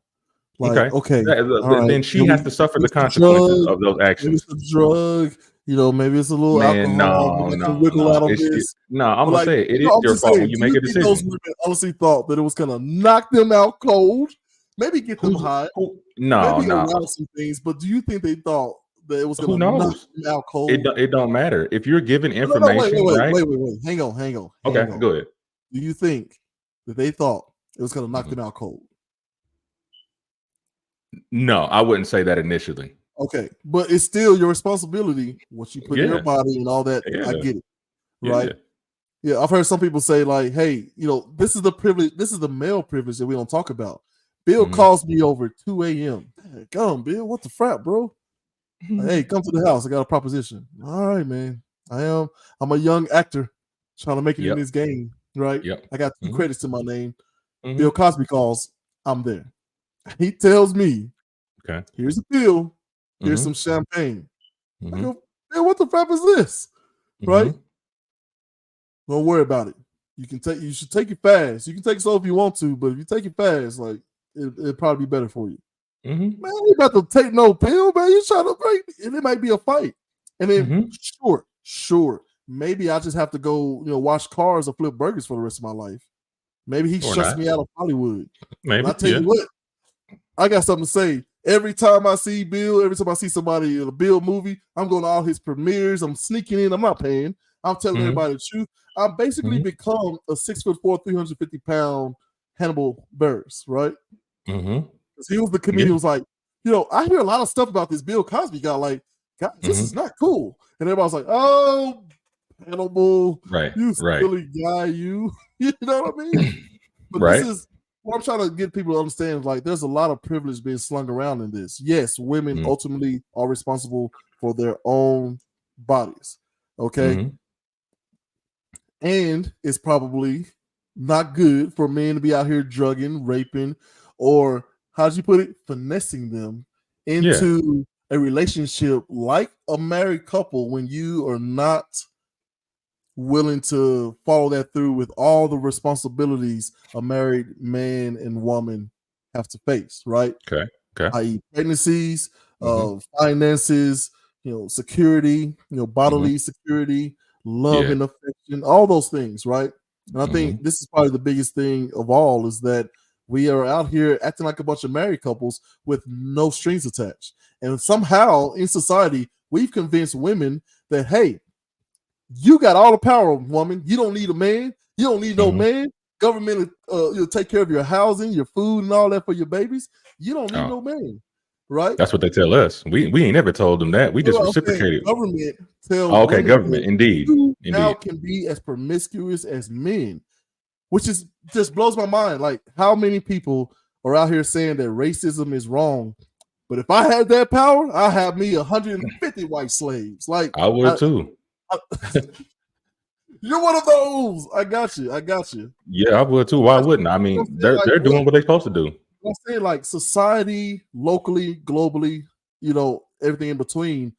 Like, okay, then she has to suffer the consequences of those actions. Maybe it's a drug. Maybe it's a little alcohol. No, I'm gonna say it is your fault when you make a decision. Those women honestly thought that it was gonna knock them out cold, maybe get them high, maybe around some things. But do you think they thought that it was gonna knock them out cold? It don't matter if you're given information. Wait. Hang on. Okay, go ahead. Do you think that they thought it was gonna knock them out cold? No, I wouldn't say that initially. Okay, but it's still your responsibility what you put in your body and all that. I get it, right? Yeah, I've heard some people say like, "Hey, this is the privilege. This is the male privilege that we don't talk about." Bill calls me over 2 a.m. Come, Bill, what the frap, bro? Hey, come to the house. I got a proposition. All right, man. I'm a young actor trying to make it in this game, right? I got 2 credits to my name. Bill Cosby calls. I'm there. He tells me, "Okay, here's a pill. Here's some champagne." I go, "Man, what the crap is this?" Right? Don't worry about it. You should take it fast. You can take it slow if you want to, but if you take it fast, like it'll probably be better for you. Man, you about to take no pill, man. You trying to break, and it might be a fight. And then sure. Maybe I just have to go, wash cars or flip burgers for the rest of my life. Maybe he shuts me out of Hollywood. Maybe. I tell you what, I got something to say. Every time I see Bill, every time I see somebody in a Bill movie, I'm going to all his premieres. I'm sneaking in. I'm not paying. I'm telling everybody the truth. I've basically become a 6'4", 350-pound Hannibal Buress, right? Because he was the comedian who was like, I hear a lot of stuff about this Bill Cosby guy. Like, guys, this is not cool. And everybody's like, oh, Hannibal, you silly guy, you. You know what I mean? But this is what I'm trying to get people to understand, like, there's a lot of privilege being slung around in this. Yes, women ultimately are responsible for their own bodies. Okay. And it's probably not good for men to be out here drugging, raping, or how'd you put it? Finessing them into a relationship like a married couple when you are not willing to follow that through with all the responsibilities a married man and woman have to face, right? Okay. I.e., pregnancies, finances, security, bodily security, love and affection, all those things, right? And I think this is probably the biggest thing of all is that we are out here acting like a bunch of married couples with no strings attached. And somehow in society, we've convinced women that, hey, you got all the power, woman. You don't need a man. You don't need no man. Government will take care of your housing, your food, and all that for your babies. You don't need no man, right? That's what they tell us. We ain't never told them that. We just reciprocated. Government tell government, indeed. You now can be as promiscuous as men, which is just blows my mind. Like, how many people are out here saying that racism is wrong? But if I had that power, I have me 150 white slaves. Like, I would too. You're one of those. I got you. Yeah, I would too. Why wouldn't I? mean, they're doing what they're supposed to do. I'm saying, like, society, locally, globally, everything in between.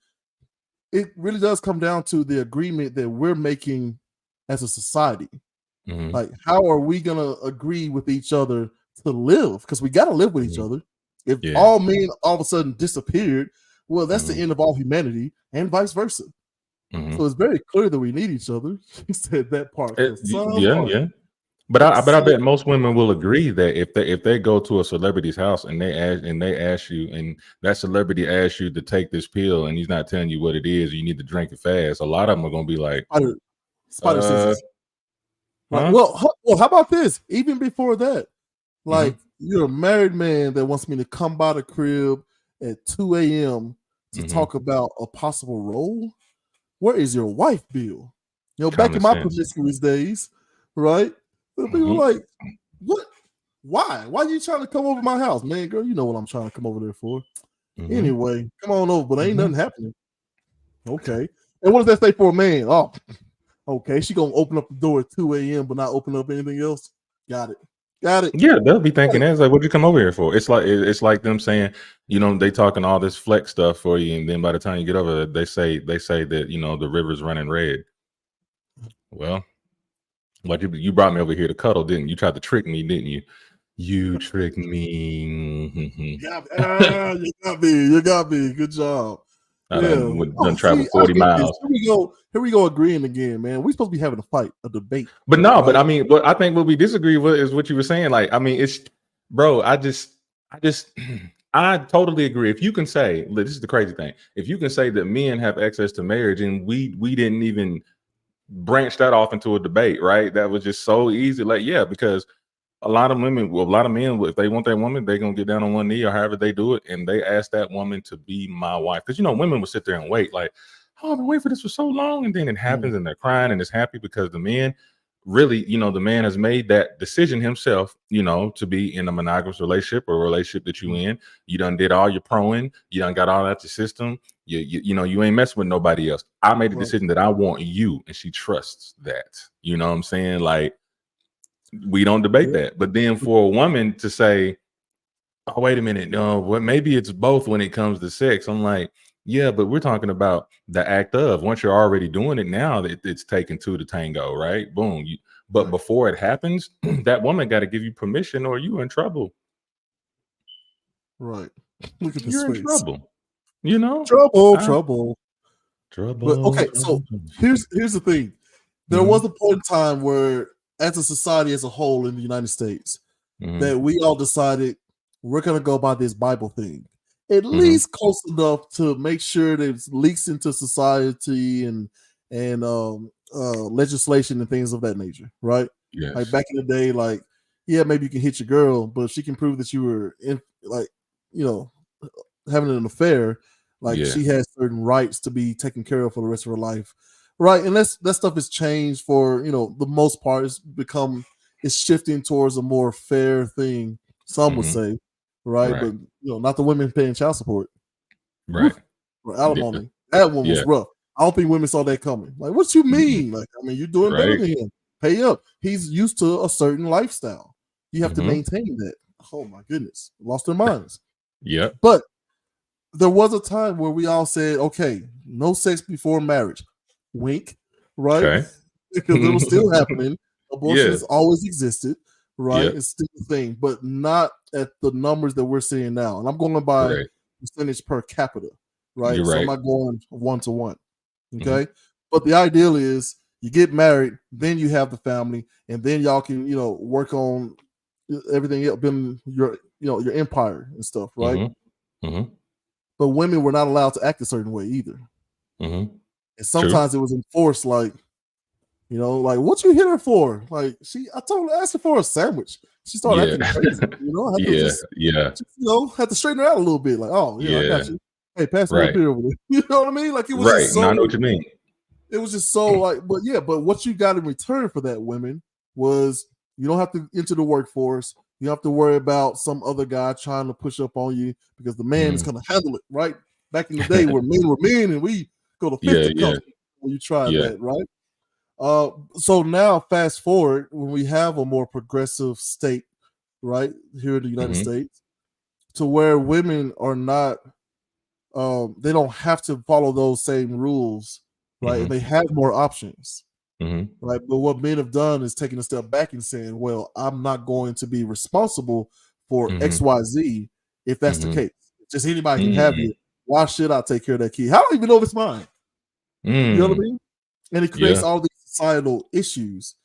It really does come down to the agreement that we're making as a society. Like, how are we gonna agree with each other to live? Because we gotta live with each other. If all men all of a sudden disappeared, well, that's the end of all humanity, and vice versa. So it's very clear that we need each other. He said that part. But I bet most women will agree that if they go to a celebrity's house and they ask you, and that celebrity asks you to take this pill, and he's not telling you what it is, you need to drink it fast. A lot of them are gonna be like, spider senses. Right. Well, how about this? Even before that, like, you're a married man that wants me to come by the crib at 2 a.m. to talk about a possible role. Where is your wife, Bill? Back in my promiscuous days, right? People were like, what? Why? Why are you trying to come over my house? Man, girl, you know what I'm trying to come over there for. Anyway, come on over, but ain't nothing happening. Okay. And what does that say for a man? Oh, okay. She gonna open up the door at 2 a.m. but not open up anything else. Got it. Yeah, they'll be thinking that's like, what'd you come over here for? It's like them saying, they talking all this flex stuff for you, and then by the time you get over it, they say that the river's running red. Well, like, you brought me over here to cuddle, didn't you? You tried to trick me, didn't you? You tricked me. You got me. Good job. Done travel 40 miles. Here we go agreeing again, man. We're supposed to be having a fight, a debate. But no, right? But I mean, what I think what we disagree with is what you were saying. Like, I mean, it's, bro, I totally agree. If you can say, this is the crazy thing. If you can say that men have access to marriage, and we didn't even branch that off into a debate, right? That was just so easy. Like, yeah, because a lot of women, well, a lot of men, if they want that woman, they're gonna get down on one knee or however they do it, and they ask that woman to be my wife. Because women will sit there and wait, like, oh, I've been waiting for this for so long, and then it happens, and they're crying and it's happy because the man really, the man has made that decision himself, to be in a monogamous relationship or a relationship that you in. You done did all your proing, you done got all that to system. You ain't messing with nobody else. I made a decision that I want you, and she trusts that. You know what I'm saying? Like, we don't debate that. But then for a woman to say, oh, wait a minute, no, well, maybe it's both when it comes to sex. I'm like, yeah, but we're talking about the act of, once you're already doing it, now that it's taken two to tango, right? Boom. But before it happens, that woman got to give you permission, or you're in trouble. Right. Look at this. You're in trouble. Trouble. But okay, so here's the thing. There was a point in time where, as a society as a whole in the United States, that we all decided we're going to go by this Bible thing, at least close enough to make sure that it leaks into society and legislation and things of that nature, right? Yes. Like, back in the day, like, yeah, maybe you can hit your girl, but if she can prove that you were having an affair, like, she has certain rights to be taken care of for the rest of her life. Right, and that stuff has changed for the most part. It's become it's shifting towards a more fair thing. Some would say, right? But not the women paying child support, right? Or alimony. That one was rough. I don't think women saw that coming. Like, what you mean? Like, I mean, you're doing better than him. Pay up. He's used to a certain lifestyle. You have to maintain that. Oh my goodness, lost their minds. But there was a time where we all said, okay, no sex before marriage. Wink, right? Okay. Because it was still happening. Abortion has always existed, right? It's still a thing, but not at the numbers that we're seeing now. And I'm going by percentage per capita, right? You're so right. I'm not going 1-to-1. Okay. But the ideal is you get married, then you have the family, and then y'all can, work on everything else, building your empire and stuff, right? But women were not allowed to act a certain way either. And sometimes it was enforced, like, like, what you hit her for? Like, I told her, asked her for a sandwich. She started acting crazy, had to straighten her out a little bit. Like, I got you. Hey, pass me a beer over there. You know what I mean? Like, it was just so, I know what you mean. It was just so like, but what you got in return for that, women, was you don't have to enter the workforce. You have to worry about some other guy trying to push up on you because the man is going to handle it, right? Back in the day where men were men and we go to 50 when you try that, right? So now fast forward when we have a more progressive state, right, here in the United States, to where women are not, they don't have to follow those same rules, right? They have more options. Right, but what men have done is taking a step back and saying, well, I'm not going to be responsible for XYZ if that's the case. Just anybody can have you. Why should I take care of that kid? I don't even know if it's mine. You know what I mean? And it creates all these societal issues.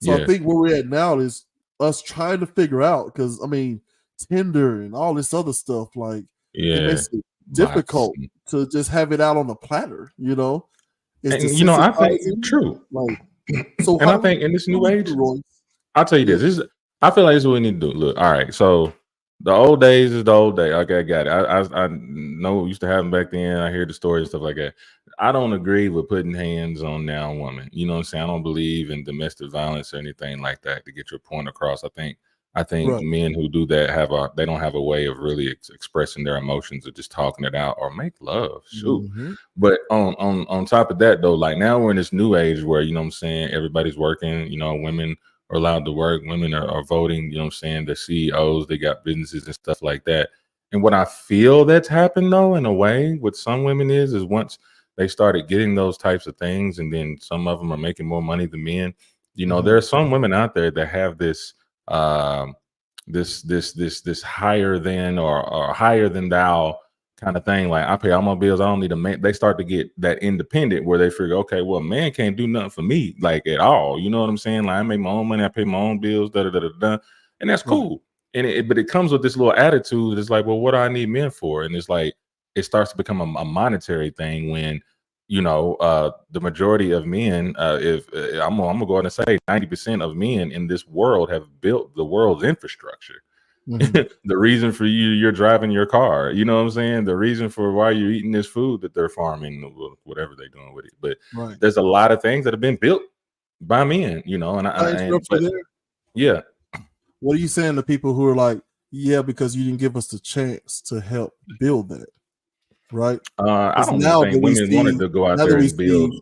So I think where we're at now is us trying to figure out, because I mean, Tinder and all this other stuff, like it makes it difficult to just have it out on a platter, It's and I think true. Like, so and I think in this new age, I'll tell you this. I feel like this is what we need to do. Look, all right. So the old days is the old day. Okay, I got it. I know what used to happen back then. I hear the stories and stuff like that. I don't agree with putting hands on now women. You know what I'm saying? I don't believe in domestic violence or anything like that to get your point across. I think men who do that they don't have a way of really expressing their emotions or just talking it out or make love. Shoot. But on top of that though, like now we're in this new age where, you know what I'm saying, everybody's working, women are allowed to work, women are voting, you know what I'm saying, they're CEOs, they got businesses and stuff like that. And what I feel that's happened though, in a way, with some women is once they started getting those types of things, and then some of them are making more money than men, there are some women out there that have this this higher than or higher than thou kind of thing. Like, I pay all my bills, I don't need a man. They start to get that independent where they figure, okay, well, a man can't do nothing for me, like, at all. You know what I'm saying? Like, I make my own money, I pay my own bills, and that's cool. And but it comes with this little attitude. It's like, well, what do I need men for? And it's like, it starts to become a monetary thing when, the majority of men, if I'm gonna go ahead and say 90% of men in this world have built the world's infrastructure. The reason for you're driving your car, you know what I'm saying? The reason for why you're eating this food that they're farming, whatever they're doing with it. But there's a lot of things that have been built by men, yeah. What are you saying to people who are like, because you didn't give us the chance to help build that? Right. I don't think women wanted to go out there and build.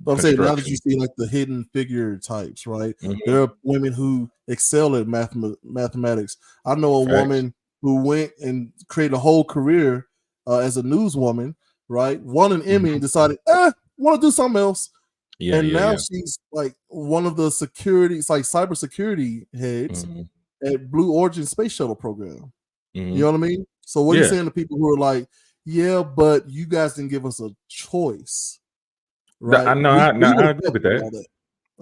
I'm saying, now that you see like the hidden figure types, right? There are women who excel at mathematics. I know a woman who went and created a whole career as a newswoman, right? Won an Emmy and decided, want to do something else. Now she's like one of the cybersecurity heads at Blue Origin space shuttle program. You know what I mean? So what are you saying to people who are like, but you guys didn't give us a choice, right? I agree with that.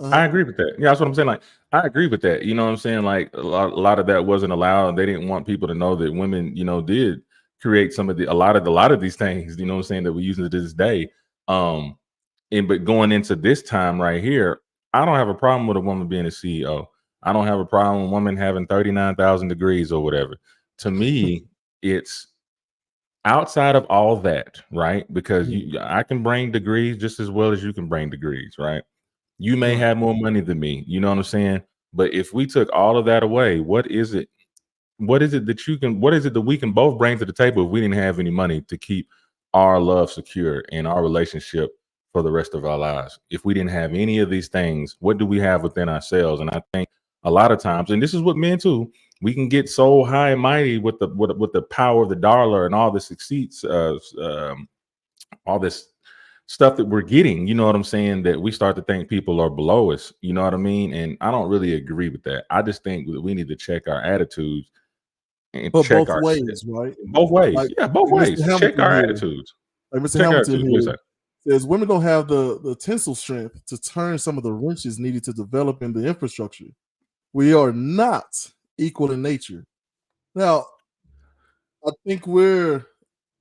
I agree with that. Yeah, that's what I'm saying. Like, I agree with that. You know what I'm saying? Like, a lot of that wasn't allowed. They didn't want people to know that women, did create some of a lot of these things, you know what I'm saying, that we use to this day. But going into this time right here, I don't have a problem with a woman being a CEO. I don't have a problem with a woman having 39,000 degrees or whatever. To me, it's outside of all that, right? Because I can bring degrees just as well as you can bring degrees, right? You may have more money than me, you know what I'm saying? But if we took all of that away, what is it that we can both bring to the table if we didn't have any money to keep our love secure and our relationship for the rest of our lives? If we didn't have any of these things, what do we have within ourselves? And I think a lot of times, and this is what men too, we can get so high and mighty with the power of the dollar and all this succeeds, all this stuff that we're getting, you know what I'm saying, that we start to think people are below us, you know what I mean? And I don't really agree with that. I just think that we need to check our attitudes and but check both our ways, right? both ways. Like, Yeah, both like ways. Check our attitudes. Like Mr. Check our Hamilton attitudes. here says women don't have the tensile strength to turn some of the wrenches needed to develop in the infrastructure. We are not equal in nature. Now, I think we're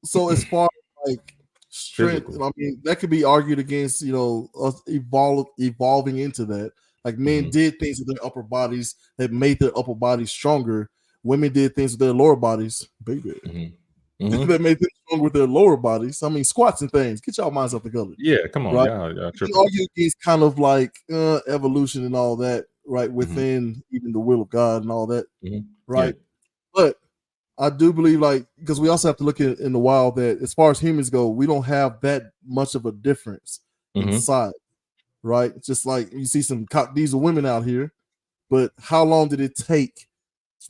so as far as like strength, Physical. I mean, that could be argued against, you know, us evolving into that. Like men did things with their upper bodies that made their upper bodies stronger. Women did things with their lower bodies, baby. That made them strong with their lower bodies. I mean, squats and things. Get y'all minds up together. Yeah, come on, right? Yeah, you can argue against kind of like evolution and all that, right? Within even the will of God and all that, right? Yeah. But I do believe, like, because we also have to look at in the wild that as far as humans go, we don't have that much of a difference inside, right? It's just like you see some cock diesel women out here, but how long did it take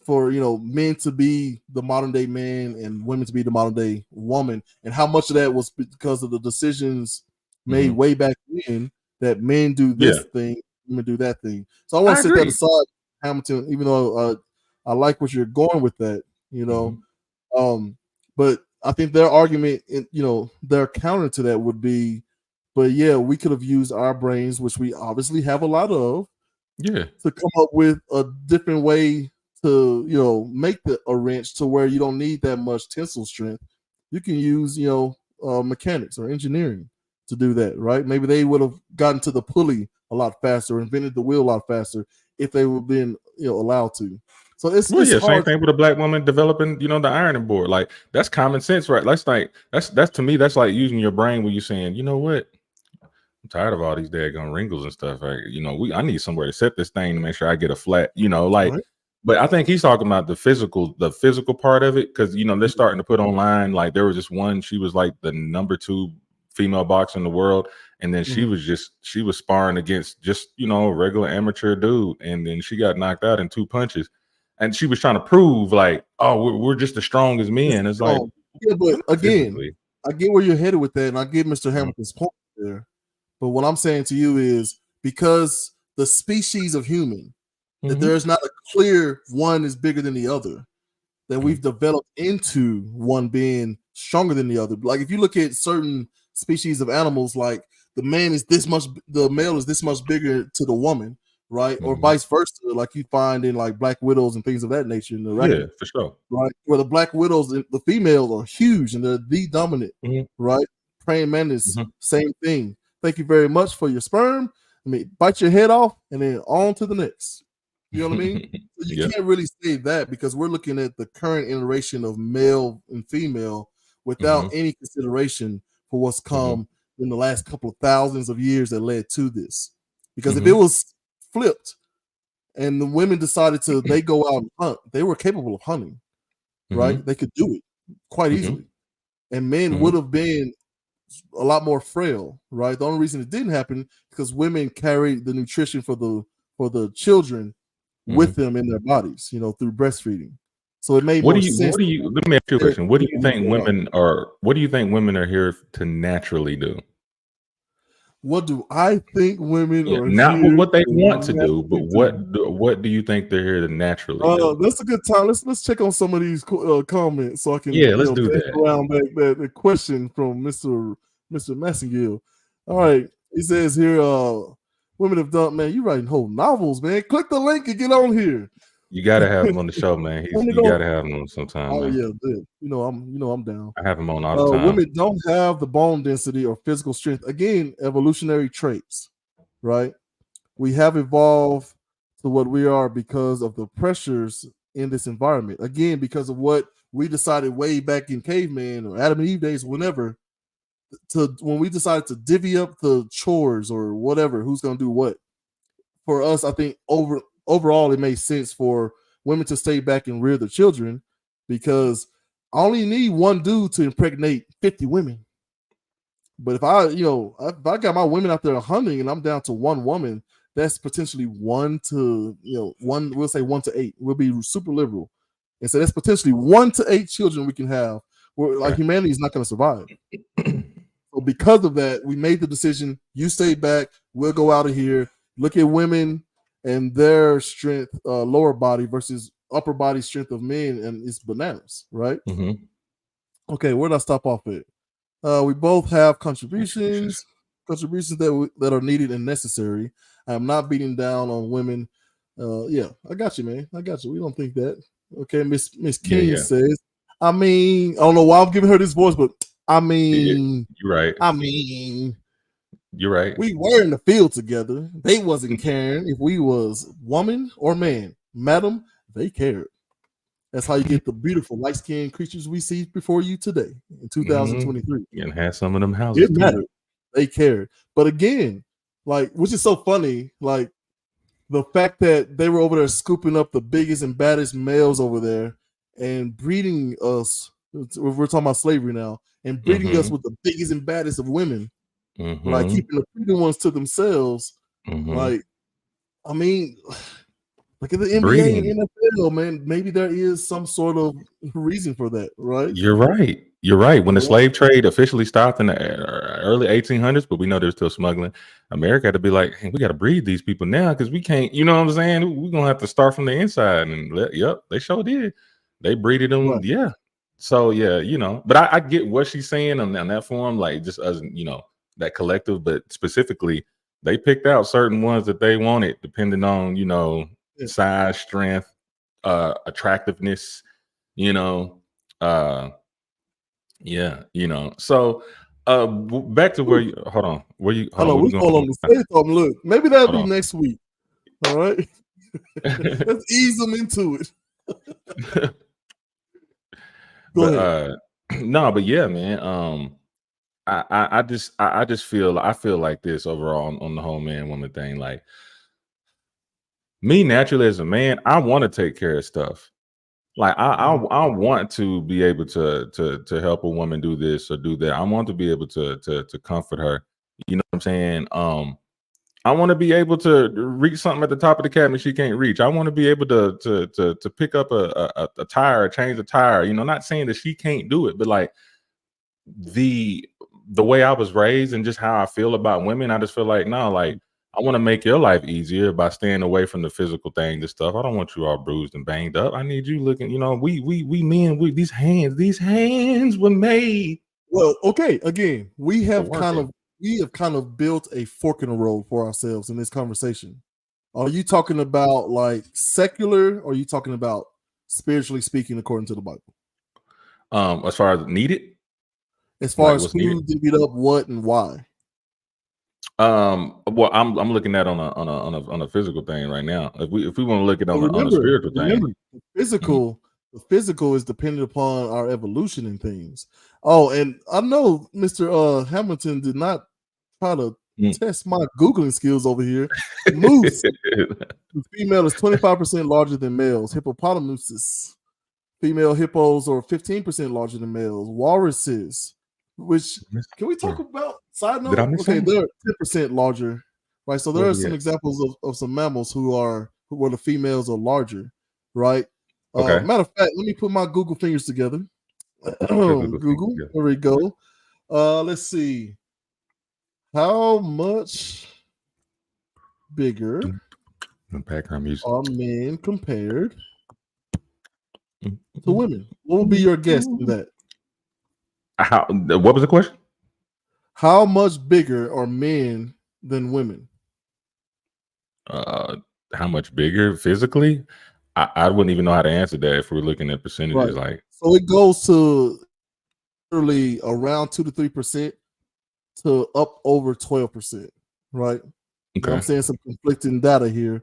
for, you know, men to be the modern day man and women to be the modern day woman, and how much of that was because of the decisions made way back when that men do this thing, women do that thing. So I want to set that aside, Hamilton, even though I like what you're going with that, you know. But I think their argument, you know, their counter to that would be, but yeah, we could have used our brains, which we obviously have a lot of, to come up with a different way to, you know, make a wrench to where you don't need that much tensile strength. You can use, you know, mechanics or engineering to do that, right? Maybe they would have gotten to the pulley a lot faster, invented the wheel a lot faster if they were being, you know, allowed to. So it's same thing with a black woman developing, you know, the ironing board. Like, that's common sense, right? That's to me, that's like using your brain when you're saying, you know what, I'm tired of all these daggone wrinkles and stuff. Like, you know, I need somewhere to set this thing to make sure I get a flat, you know, like. Right. But I think he's talking about the physical part of it, because, you know, they're starting to put online, like, there was this one, she was like the #2 female boxer in the world, and then she was sparring against just, you know, a regular amateur dude, and then she got knocked out in 2 punches, and she was trying to prove like, oh, we're just the strongest men. It's like, yeah, but again, I get where you're headed with that, and I get Mr. Hamilton's point there. But what I'm saying to you is, because the species of human, that there's not a clear one is bigger than the other, that we've developed into one being stronger than the other. Like if you look at certain species of animals, like the male is this much bigger to the woman, right? Or vice versa, like you find in like black widows and things of that nature. In the yeah, for sure. Right, where the black widows, the females are huge and they're the dominant, right? Praying mantis, same thing. Thank you very much for your sperm. I mean, bite your head off and then on to the next. You know what I mean? So you can't really say that, because we're looking at the current iteration of male and female without any consideration for what's come in the last couple of thousands of years that led to this. Because if it was flipped and the women decided to, they go out and hunt, they were capable of hunting, right? They could do it quite easily. And men would have been a lot more frail, right? The only reason it didn't happen because women carried the nutrition for the children with them in their bodies, you know, through breastfeeding. So it made more sense. Let me ask you a question. What do you think women are here to naturally do? What do I think women are not what they want to do, but what do you think they're here to naturally do? That's a good time. Let's check on some of these comments so I can let's do that. Around that question from Mr. Massengill. All right, he says here, women have done, man, you writing whole novels, man. Click the link and get on here. You gotta have him on the show, man. You gotta have him on sometime. Oh man. yeah, dude. You know I'm down. I have him on all the time. Women don't have the bone density or physical strength. Again, evolutionary traits, right? We have evolved to what we are because of the pressures in this environment. Again, because of what we decided way back in caveman or Adam and Eve days, whenever, when we decided to divvy up the chores or whatever, who's gonna do what. For us, I think over overall, it made sense for women to stay back and rear their children because I only need one dude to impregnate 50 women. But if I got my women out there hunting and I'm down to one woman, that's potentially 1 to 8. We'll be super liberal. And so that's potentially 1 to 8 children we can have where like humanity is not going to survive. So because of that, we made the decision, you stay back, we'll go out of here, look at women and their strength, lower body versus upper body strength of men, and it's bananas, right? Mm-hmm. Okay, where did I stop off at? We both have contributions that are needed and necessary. I am not beating down on women. Yeah, I got you, man. I got you. We don't think that. Okay, Miss King says, I mean, I don't know why I'm giving her this voice, but I mean, you're right. I mean, you're right. We were in the field together. They wasn't caring if we was woman or man. Madam, they cared. That's how you get the beautiful light-skinned creatures we see before you today in 2023. And had some of them houses. It mattered. They cared. But again, like, which is so funny, like the fact that they were over there scooping up the biggest and baddest males over there and breeding us. We're talking about slavery now, and breeding us with the biggest and baddest of women, like keeping the pretty ones to themselves. Like, I mean, look at the NBA and NFL, man. Maybe there is some sort of reason for that, right? You're right. You're right. When the slave trade officially stopped in the early 1800s, but we know there's still smuggling, America had to be like, hey, we got to breed these people now because we can't, you know what I'm saying? We're going to have to start from the inside. And they sure did. They breeded them. Right. Yeah. So, yeah, but I get what she's saying on that form, like just as, that collective, but specifically, they picked out certain ones that they wanted depending on, size, strength, attractiveness, so back to where you hold on. We're on the same talking. Look, maybe that'll be next week. All right. Let's ease them into it. But yeah, man. I just feel like this overall on the whole man woman thing. Like me naturally as a man, I want to take care of stuff. Like I want to be able to help a woman do this or do that. I want to be able to comfort her. You know what I'm saying? I want to be able to reach something at the top of the cabinet she can't reach. I want to be able to pick up a tire, change a tire. Not saying that she can't do it, but like the way I was raised and just how I feel about women, I just feel like I want to make your life easier by staying away from the physical things and stuff. I don't want you all bruised and banged up. I need you looking. We men, these hands were made. Well, okay. Again, we have kind of built a fork in the road for ourselves in this conversation. Are you talking about like secular, or are you talking about spiritually speaking according to the Bible? As far as needed, as far as who divvied up what and why. Well, I'm looking at on a physical thing right now. If we want to look at on a spiritual thing, the physical is dependent upon our evolution and things. Oh, and I know Mr. Hamilton did not try to test my Googling skills over here. Moose, the female is 25% larger than males. Hippopotamuses, female hippos are 15% larger than males. Walruses, which can we talk about? Side note, okay, they're 10% larger, right? So there are some examples of some mammals where the females are larger, right? Okay. Matter of fact, let me put my Google fingers together. Google, there we go. Let's see. How much bigger are men compared to women? What would be your guess in that? What was the question? How much bigger are men than women? How much bigger physically? I wouldn't even know how to answer that if we're looking at percentages. Right. Like, so it goes to literally around 2 to 3% to up over 12%, right? Okay. I'm saying some conflicting data here,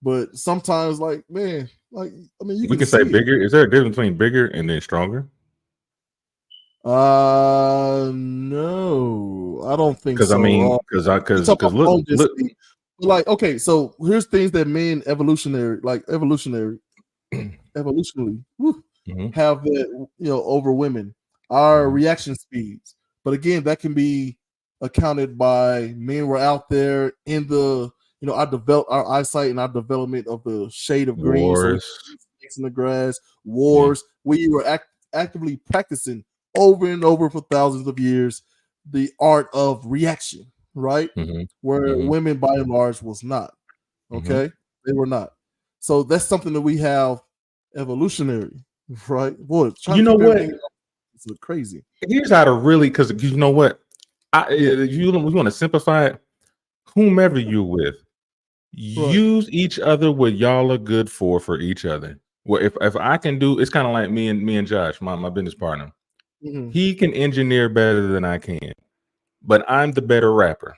but sometimes, like, man, like, I mean, we can say bigger. Is there a difference between bigger and then stronger? No, I don't think so. Because I mean, because look, Like, okay, so here's things that men evolutionarily have that over women. Our reaction speeds, but again, that can be accounted by men were out there in the our eyesight and our development of the shade of green, Wars, so in the grass, wars. We were actively practicing over and over for thousands of years the art of reaction, right? Where women by and large was not. Okay, they were not. So that's something that we have evolutionary, right? Boy, you know what? It's crazy. Here's how to really, because you know what? If you want to simplify it, whomever you're with, use each other what y'all are good for each other. Well, if I can do, it's kind of like me and Josh, my business partner. He can engineer better than I can, but I'm the better rapper.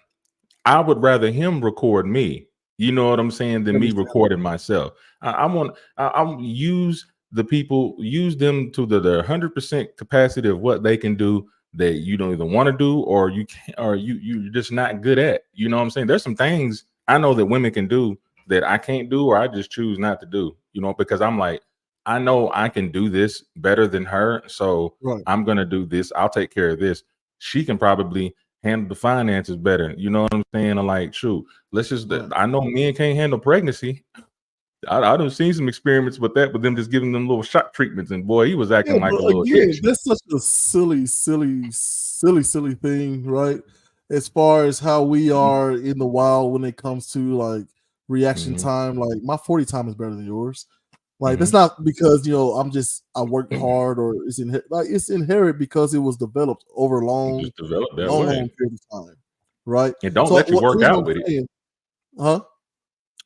I would rather him record me, you know what I'm saying, than me recording myself. I'm use the people, use them to the 100% capacity of what they can do that you don't even want to do, or you can't, or you're just not good at. You know what I'm saying? There's some things I know that women can do that I can't do, or I just choose not to do, because I'm like, I know I can do this better than her, so I'm gonna do this. I'll take care of this. She can probably handle the finances better. You know what I'm saying? I'm like, shoot, let's just. I know men can't handle pregnancy. I done seen some experiments with that, with them just giving them little shock treatments, and boy, he was acting like a little itch. That's such a silly thing, right? As far as how we are in the wild when it comes to like reaction time, like my 40 time is better than yours. Like that's not because I worked hard, or it's inherent because it was developed over long period of time, right? And don't let you work out with it, huh?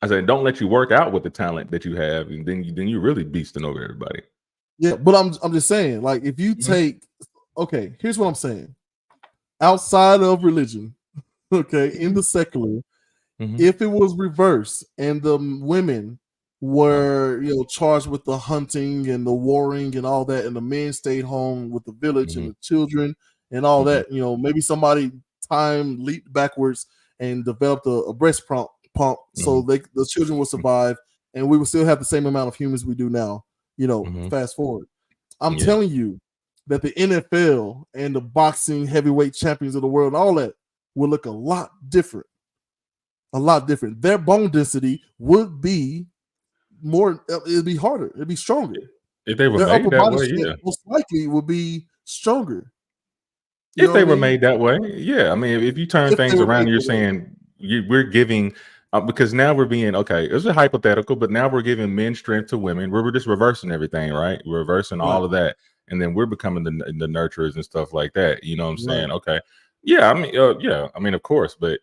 I said, don't let you work out with the talent that you have, and then you're really beasting over everybody. Yeah, but I'm just saying, like, if you take, okay, here's what I'm saying. Outside of religion, okay, in the secular, if it was reversed and the women were charged with the hunting and the warring and all that, and the men stayed home with the village and the children and all that, maybe somebody time leaped backwards and developed a breast pump so the children will survive, and we will still have the same amount of humans we do now. Fast forward. I'm telling you that the NFL and the boxing heavyweight champions of the world and all that will look a lot different. A lot different. Their bone density would be more. It'd be harder. It'd be stronger. If they were made that way, most likely would be stronger. If they were made that way, yeah. I mean, if you turn things around, you're saying we're giving. Because now we're being it's a hypothetical, but now we're giving men strength to women. We're just reversing everything, right? We're reversing all of that, and then we're becoming the nurturers and stuff like that. You know what I'm saying? Okay, yeah. I mean, I mean, of course, but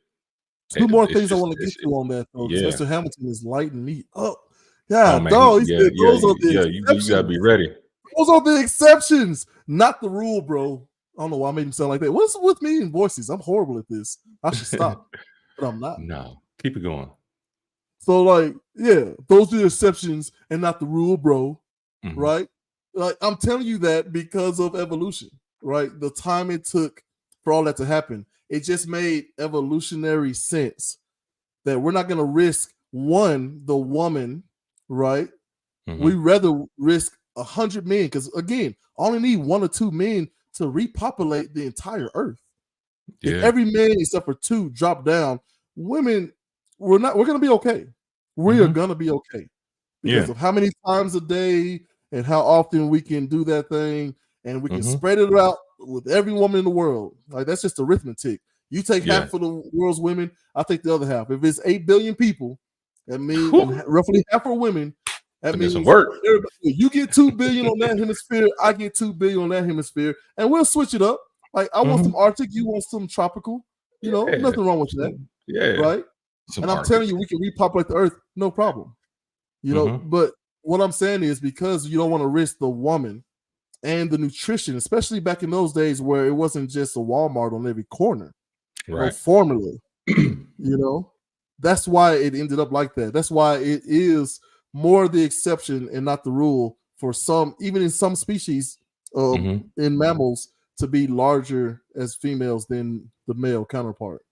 two more things I want to get to on that though. Mr. Hamilton is lighting me up. Yeah, dog. You gotta be ready. Those are the exceptions, not the rule, bro. I don't know why I made him sound like that. What's with me and voices? I'm horrible at this. I should stop, but I'm not. No. Keep it going. So, like, yeah, those are the exceptions and not the rule, bro. Right? Like, I'm telling you that because of evolution, right? The time it took for all that to happen, it just made evolutionary sense that we're not going to risk the woman, right? We rather risk 100 men because, again, I only need 1 or 2 men to repopulate the entire earth. Yeah. If every man except for 2 drop down, women. We're going to be okay. We are going to be okay because of how many times a day and how often we can do that thing, and we can spread it out with every woman in the world. Like, that's just arithmetic. You take half of the world's women, I take the other half. If it's 8 billion people, that means roughly half are women. That means you get 2 billion on that hemisphere, I get 2 billion on that hemisphere, and we'll switch it up. Like, I want some Arctic, you want some tropical. Nothing wrong with that. Yeah. Right? And I'm telling you, we can repopulate the earth, no problem. But what I'm saying is because you don't want to risk the woman and the nutrition, especially back in those days where it wasn't just a Walmart on every corner, right? Formula, that's why it ended up like that. That's why it is more the exception and not the rule for some, even in some species in mammals, to be larger as females than the male counterpart.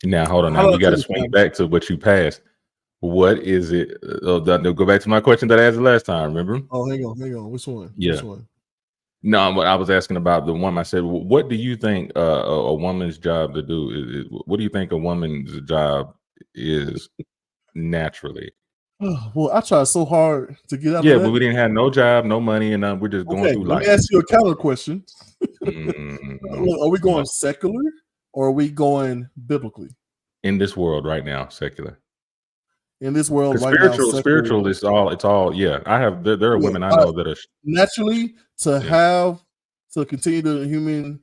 Now, hold on. How Now do we I got to take swing it? back to what you passed. What is it? Go back to my question that I asked the last time. Remember? Oh, hang on. Which one? Yeah. Which one? No, but I was asking about the one. I said, what do you think a woman's job to do? What do you think a woman's job is naturally? Well, I tried so hard to get out Yeah, of that. but we didn't have no job, no money, and we're just going through Let life. me ask you a counter question. Mm-hmm. Are we going secular or are we going biblically? In this world right now, secular. In this world right spiritual, now, spiritual is all. It's all. Yeah, I have. There are women I know that are naturally to continue the human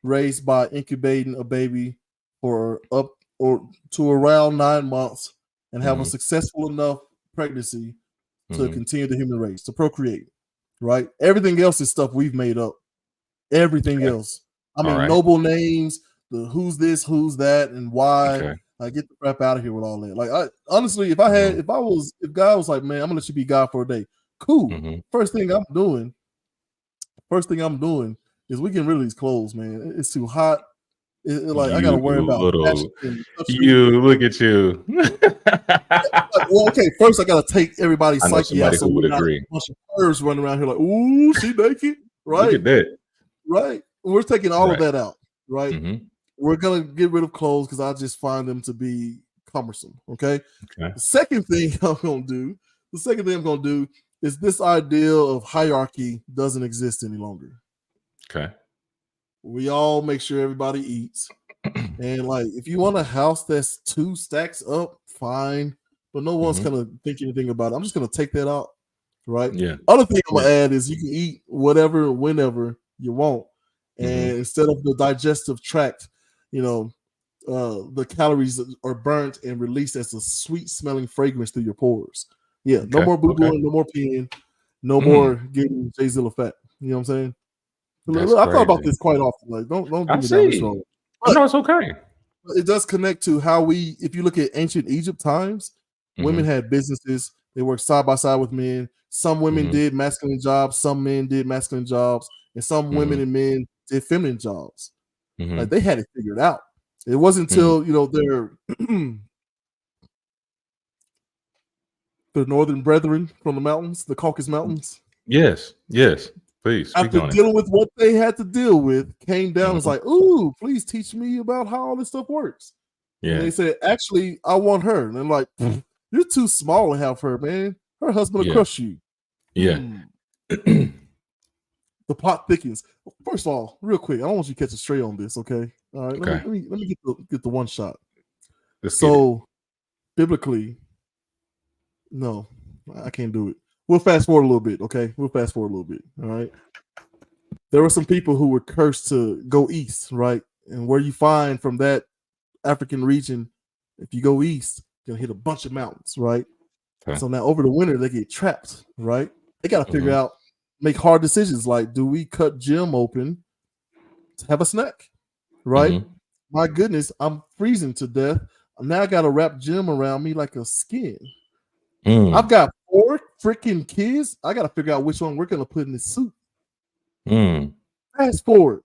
race by incubating a baby for up or to around 9 months and have a successful enough pregnancy to continue the human race, to procreate, right? Everything else is stuff we've made up. Everything else. I mean, noble names, the who's this, who's that, and why. Get the crap out of here with all that. Like, honestly, if God was like, man, I'm gonna let you be God for a day, cool. First thing I'm doing is we getting rid of these clothes, man. It's too hot. I gotta worry about you. Look at you. Well, okay. First, I gotta take everybody's psyche out, so who would we're not agree. a bunch of curves running around here like, ooh, she naked, right? Look at that, right? We're taking all of that out, right? We're gonna get rid of clothes because I just find them to be cumbersome. Okay. The second thing I'm gonna do is this idea of hierarchy doesn't exist any longer. Okay. We all make sure everybody eats. And like, if you want a house that's 2 stacks up, fine. But no one's gonna think anything about it. I'm just gonna take that out. Right. Yeah. Other thing I'm gonna add is you can eat whatever, whenever you want. And instead of the digestive tract, the calories are burnt and released as a sweet smelling fragrance through your pores. Yeah. No more boo-booing, no more peeing, no more getting Jay-Zilla fat. You know what I'm saying? Look, I thought about this quite often. Like, don't get me down this road. No, it's okay. It does connect to how if you look at ancient Egypt times, women had businesses. They worked side by side with men. Some women did masculine jobs. Some men did masculine jobs. And some women and men did feminine jobs. Like, they had it figured out. It wasn't until, their northern brethren from the mountains, the Caucasus Mountains. Yes. Please. After dealing with what they had to deal with, came down and was like, ooh, please teach me about how all this stuff works. Yeah. And they said, actually, I want her. And I'm like, you're too small to have her, man. Her husband will crush you. Yeah. The plot thickens. First of all, real quick, I don't want you to catch a stray on this, okay? All right, let me get the one shot. So, biblically, no, I can't do it. We'll fast forward a little bit, okay? All right? There were some people who were cursed to go east, right? And where you find from that African region, if you go east, you'll hit a bunch of mountains, right? Okay. So now over the winter, they get trapped, right? They got to figure out, make hard decisions like, do we cut Jim open to have a snack, right? My goodness, I'm freezing to death. Now I got to wrap Jim around me like a skin. I've got 4 freaking kids. I got to figure out which one we're going to put in this soup. Fast forward.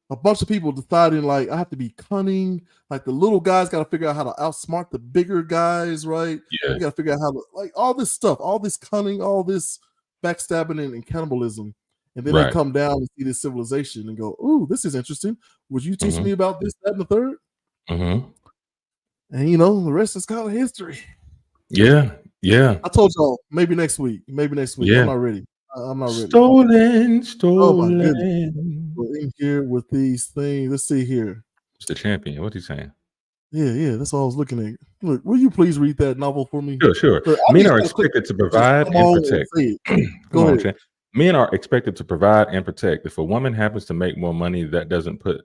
A bunch of people deciding, like, I have to be cunning. Like, the little guys got to figure out how to outsmart the bigger guys, right? Yeah. You got to figure out how to, like, all this stuff, all this cunning, all this backstabbing and cannibalism. And then they come down and see this civilization and go, ooh, this is interesting. Would you teach me about this, that, and the third? And, the rest is kind of history. Yeah. I told y'all, maybe next week. Yeah. I'm not ready. Stolen. Oh my goodness. We're in here with these things. Let's see here. It's the champion. What's he saying? Yeah. That's all I was looking at. Look, will you please read that novel for me? Sure. Men are expected to provide and protect. Go ahead. Men are expected to provide and protect. If a woman happens to make more money, that doesn't put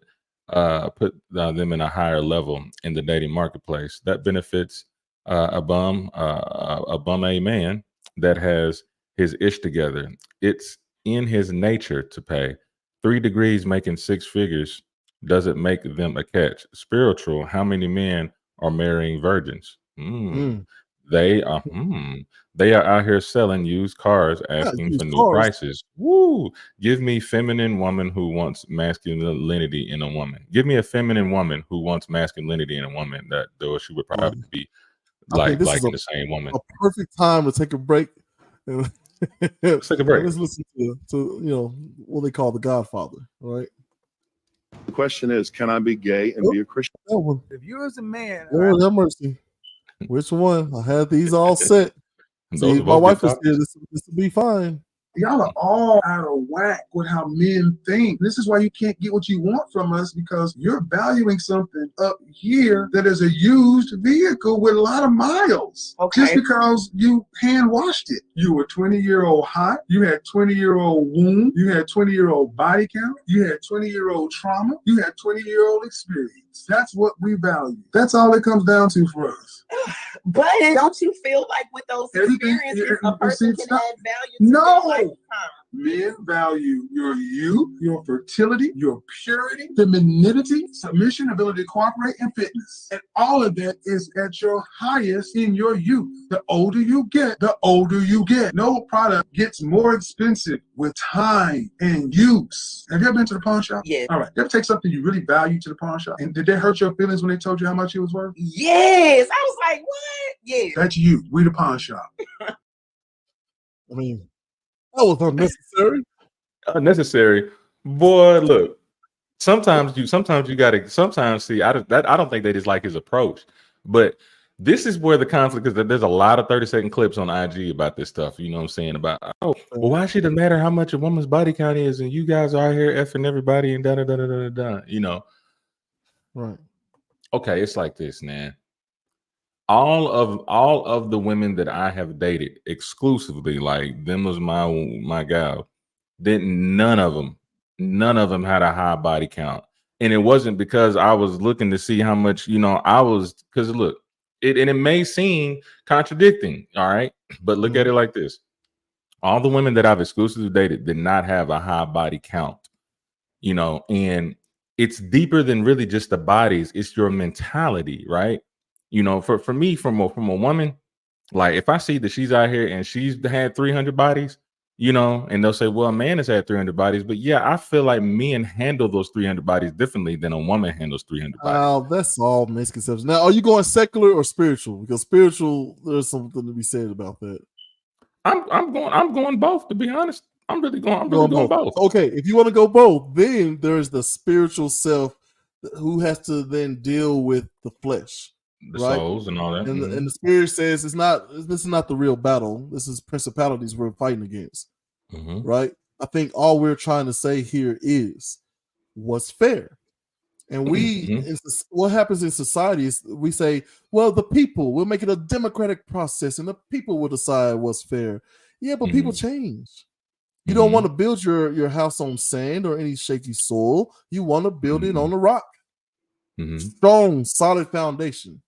them in a higher level in the dating marketplace. That benefits a bum a man that has his ish together. It's in his nature to pay. 3 degrees making 6 figures doesn't make them a catch. Spiritual, how many men are marrying virgins? They are out here selling used cars, asking for new prices. Woo! Give me feminine woman who wants masculinity in a woman. Give me a feminine woman who wants masculinity in a woman. That though she would probably be like the same woman. A perfect time to take a break. Let's take a break. Let's listen to what they call The Godfather, right? The question is, can I be gay and be a Christian? If you as a man, Lord have mercy. Which one? I had these all set. See, my wife was here. This will be fine. Y'all are all out of whack with how men think. This is why you can't get what you want from us, because you're valuing something up here that is a used vehicle with a lot of miles. Okay. Just because you hand washed it. You were 20-year-old hot. You had 20-year-old wound. You had 20-year-old body count. You had 20-year-old trauma. You had 20-year-old experience. That's what we value. That's all it comes down to for us. But don't you feel like with those experiences, a person can add value to their lifetime? Men value your youth, your fertility, your purity, femininity, submission, ability to cooperate, and fitness. And all of that is at your highest in your youth. The older you get, the older you get. No product gets more expensive with time and use. Have you ever been to the pawn shop? Yeah. All right. You ever take something you really value to the pawn shop? And did they hurt your feelings when they told you how much it was worth? Yes. I was like, what? Yeah. That's you. We the pawn shop. I mean, that was unnecessary. Unnecessary, boy. Look, sometimes you gotta. Sometimes see, I don't think they just like his approach, but this is where the conflict is. That there's a lot of 30-second clips on IG about this stuff. You know what I'm saying? About why should it matter how much a woman's body count is, and you guys are out here effing everybody and da da da da da da. You know, right? Okay, it's like this, man. All of the women that I have dated exclusively, like them was my gal, none of them had a high body count. And it wasn't because I was looking to see how much, because look, it may seem contradicting, all right? But look at it like this. All the women that I've exclusively dated did not have a high body count, and it's deeper than really just the bodies, it's your mentality, right? For me, from a woman, like if I see that she's out here and she's had 300 bodies, and they'll say, well, a man has had 300 bodies, but yeah, I feel like men handle those 300 bodies differently than a woman handles 300 bodies. That's all misconceptions. Now, are you going secular or spiritual? Because spiritual, there's something to be said about that. I'm going both, to be honest. I'm really going both. Okay, if you want to go both, then there's the spiritual self who has to then deal with the flesh. The souls and all that. And the spirit says this is not the real battle. This is principalities we're fighting against. Right? I think all we're trying to say here is what's fair. And what happens in society is we say, well, the people, we'll make it a democratic process and the people will decide what's fair. Yeah, but people change. You don't want to build your house on sand or any shaky soil. You want to build it on a rock. Strong, solid foundation.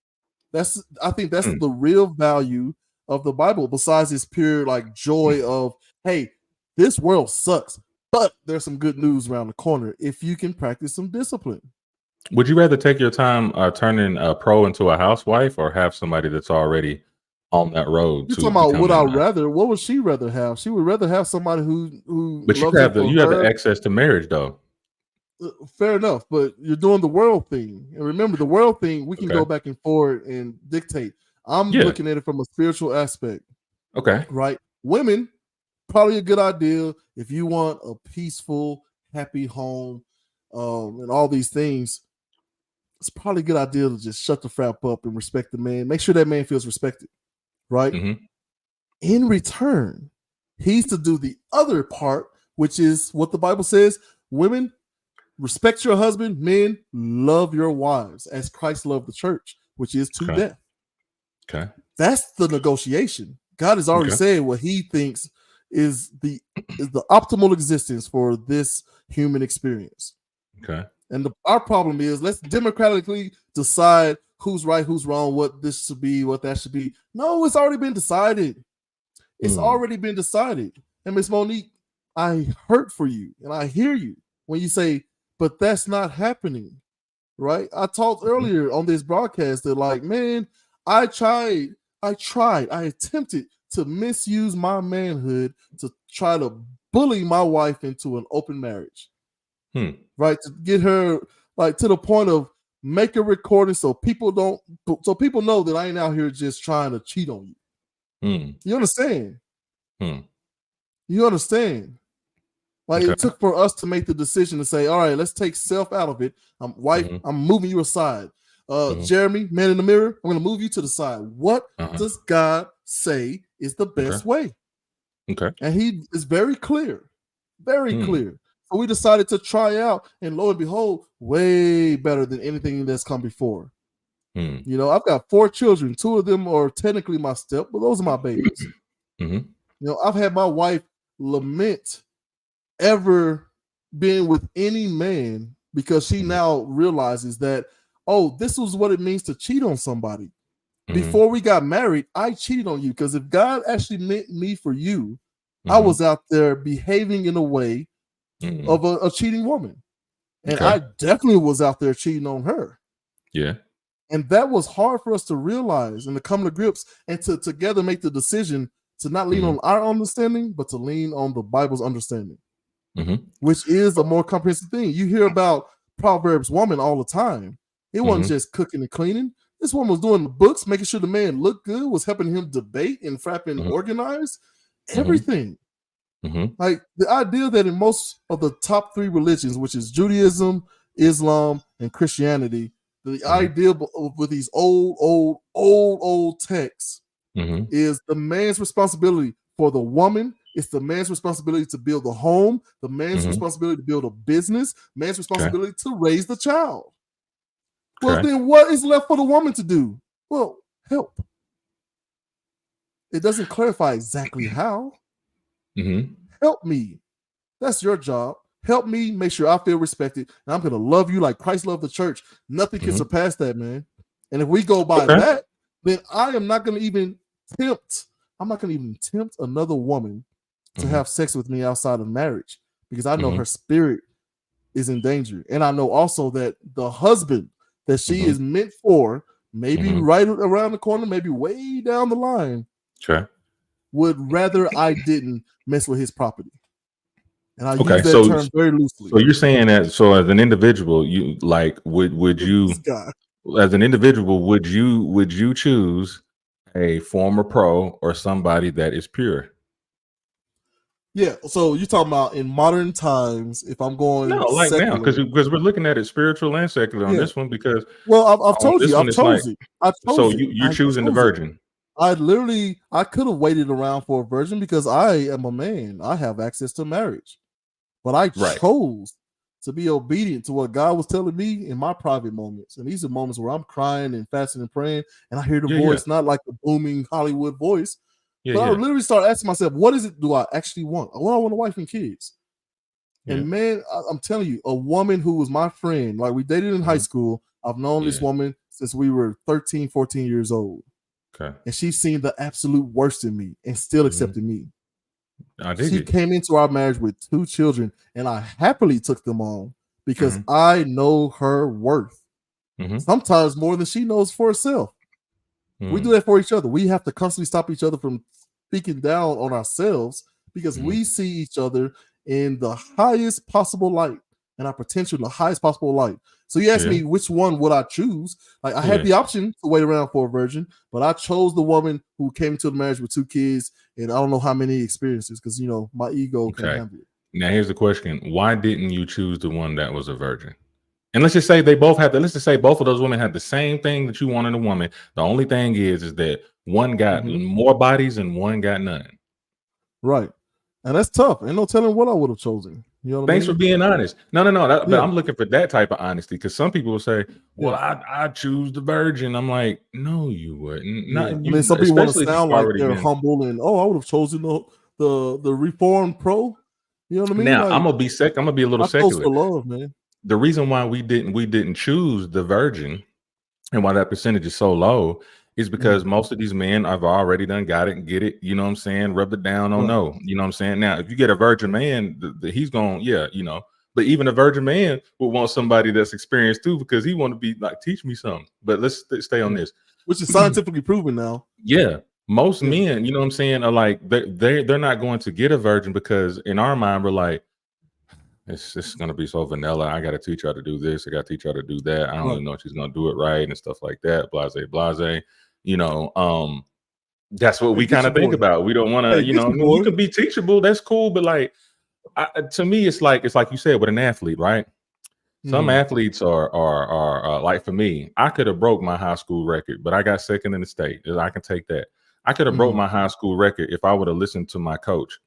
I think that's the real value of the Bible, besides this pure like joy of, hey, this world sucks, but there's some good news around the corner if you can practice some discipline. Would you rather take your time turning a pro into a housewife, or have somebody that's already on that road? You're talking about what I'd rather. What would she rather have? She would rather have somebody who. But you have the access to marriage, though. Fair enough, but you're doing the world thing, and remember, the world thing we can go back and forth and dictate. I'm looking at it from a spiritual aspect. Okay, right? Women, probably a good idea if you want a peaceful, happy home, and all these things. It's probably a good idea to just shut the frap up and respect the man. Make sure that man feels respected, right? In return, he's to do the other part, which is what the Bible says: women, respect your husband. Men, love your wives as Christ loved the church, which is to death. Okay, that's the negotiation. God has already said what He thinks is the optimal existence for this human experience. Okay, and our problem is, let's democratically decide who's right, who's wrong, what this should be, what that should be. No, it's already been decided. It's already been decided. And Miss Monique, I hurt for you, and I hear you when you say, but that's not happening, right? I talked earlier on this broadcast that, like, man, I tried I attempted to misuse my manhood to try to bully my wife into an open marriage. Right? To get her like to the point of make a recording so people know that I ain't out here just trying to cheat on you. You understand? You understand? Like it took for us to make the decision to say, all right, let's take self out of it. I'm moving you aside. Jeremy, man in the mirror, I'm going to move you to the side. What does God say is the best way? And he is very clear, very clear. So we decided to try out, and lo and behold, way better than anything that's come before. You know, I've got 4 children. 2 of them are technically my step, but those are my babies. You know, I've had my wife lament ever being with any man because she now realizes that, oh, this was what it means to cheat on somebody. Before we got married, I cheated on you because if God actually meant me for you, I was out there behaving in a way of a cheating woman. And I definitely was out there cheating on her. Yeah. And that was hard for us to realize and to come to grips and to together make the decision to not lean on our understanding, but to lean on the Bible's understanding, which is a more comprehensive thing. You hear about Proverbs woman all the time. It wasn't just cooking and cleaning. This woman was doing the books, making sure the man looked good, was helping him debate and frapping organize everything. Like the idea that in most of the top 3 religions, which is Judaism, Islam, and Christianity, the idea with these old texts is the man's responsibility for the woman. It's the man's responsibility to build a home, the man's responsibility to build a business, man's responsibility to raise the child. Well, then what is left for the woman to do? Well, help. It doesn't clarify exactly how. Help me. That's your job. Help me make sure I feel respected. And I'm going to love you like Christ loved the church. Nothing can surpass that, man. And if we go by that, then I am not going to even tempt. I'm not going to even tempt another woman to have sex with me outside of marriage because I know her spirit is in danger. And I know also that the husband that she is meant for, maybe right around the corner, maybe way down the line, would rather I didn't mess with his property. And I use that term very loosely. So you're saying that, so as an individual, you like, would you, as an individual, would you choose a former pro or somebody that is pure? Yeah, so you're talking about in modern times, if I'm going like secular, now, because we're looking at it spiritual and secular on this one, because I've told you, I've chosen. So you're choosing the virgin. I could have waited around for a virgin because I am a man. I have access to marriage. But I chose to be obedient to what God was telling me in my private moments. And these are moments where I'm crying and fasting and praying, and I hear the voice, not like the booming Hollywood voice. But I literally start asking myself, what is it do I actually want? Well, I want a wife and kids. And man, I'm telling you, a woman who was my friend, like we dated in high school. I've known this woman since we were 13, 14 years old. And she's seen the absolute worst in me and still accepted me. She came into our marriage with 2 children, and I happily took them on because I know her worth. Sometimes more than she knows for herself. We do that for each other. We have to constantly stop each other from speaking down on ourselves because we see each other in the highest possible light and our potential in the highest possible light. So you asked me which one would I choose? Like I had the option to wait around for a virgin, but I chose the woman who came into the marriage with 2 kids and I don't know how many experiences because you know my ego can't handle it. Now here's the question: why didn't you choose the one that was a virgin? And let's just say they both had. Let's just say both of those women had the same thing that you want in a woman. The only thing is that one got more bodies and one got none. Right, and that's tough. Ain't no telling what I would have chosen. You know Thanks for being honest. No. But I'm looking for that type of honesty because some people will say, "Well, I choose the virgin." I'm like, "No, you wouldn't." Not, you, some people want to sound like they're humble and I would have chosen the Reformed pro. You know what I mean? Now like, I'm gonna be I'm gonna be a little secular. For love, man. The reason why we didn't choose the virgin and why that percentage is so low is because most of these men have already done got it and get it, you know what I'm saying, rubbed it down on no, you know what I'm saying. Now, if you get a virgin man, he's going, you know, but even a virgin man would want somebody that's experienced too because he want to be like, teach me something. But let's stay on this. which is scientifically proven now. Yeah. Most men, you know what I'm saying, are like they're not going to get a virgin because in our mind we're like, it's just gonna be so vanilla. I gotta teach her how to do this, I gotta teach her how to do that. I don't even know if she's gonna do it right and stuff like that. Blase. You know, that's what we kind of think about. We don't want to, you know, you can be teachable, that's cool, but like to me, it's like you said with an athlete, right? Some athletes are like, for me, I could have broke my high school record, but I got second in the state. I can take that. I could have broke my high school record if I would have listened to my coach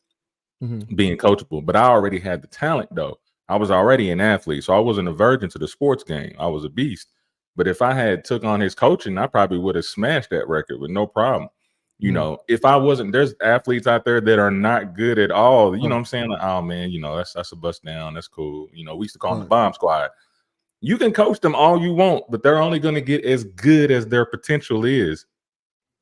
being coachable, but I already had the talent though. I was already an athlete, so I wasn't a virgin to the sports game. I was a beast. But if I had took on his coaching, I probably would have smashed that record with no problem. You know, if I wasn't, there's athletes out there that are not good at all. You know what I'm saying? Like, oh man, you know, that's a bust down. That's cool. You know, we used to call them the bomb squad. You can coach them all you want, but they're only going to get as good as their potential is.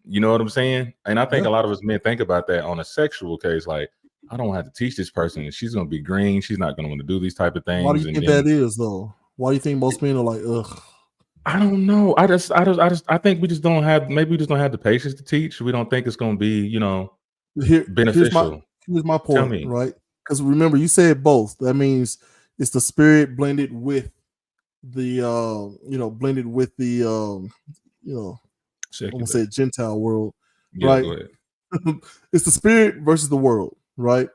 You know what I'm saying? And I think a lot of us men think about that on a sexual case. Like, I don't have to teach this person. She's going to be green. She's not going to want to do these type of things. Why do you think that is though? Why do you think most men are like, ugh? I don't know. I think we just don't have, maybe we just don't have the patience to teach. We don't think it's going to be, you know, beneficial. Here's my point, right? Because remember, you said both. That means it's the spirit blended with the, blended with the, I'm gonna say Gentile world, right? It's the spirit versus the world, right?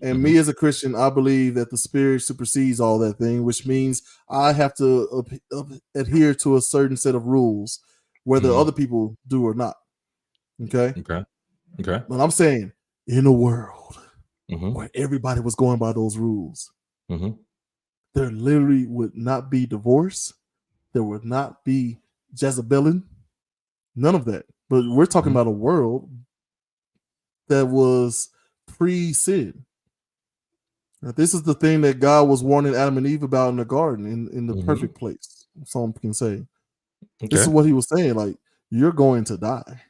And me as a Christian, I believe that the spirit supersedes all that thing, which means I have to adhere to a certain set of rules, whether other people do or not. Okay. But I'm saying in a world where everybody was going by those rules, there literally would not be divorce. There would not be Jezebelin. None of that. But we're talking about a world that was pre-sin. Now, this is the thing that God was warning Adam and Eve about in the garden, in the perfect place. Some can say. This is what he was saying. Like, you're going to die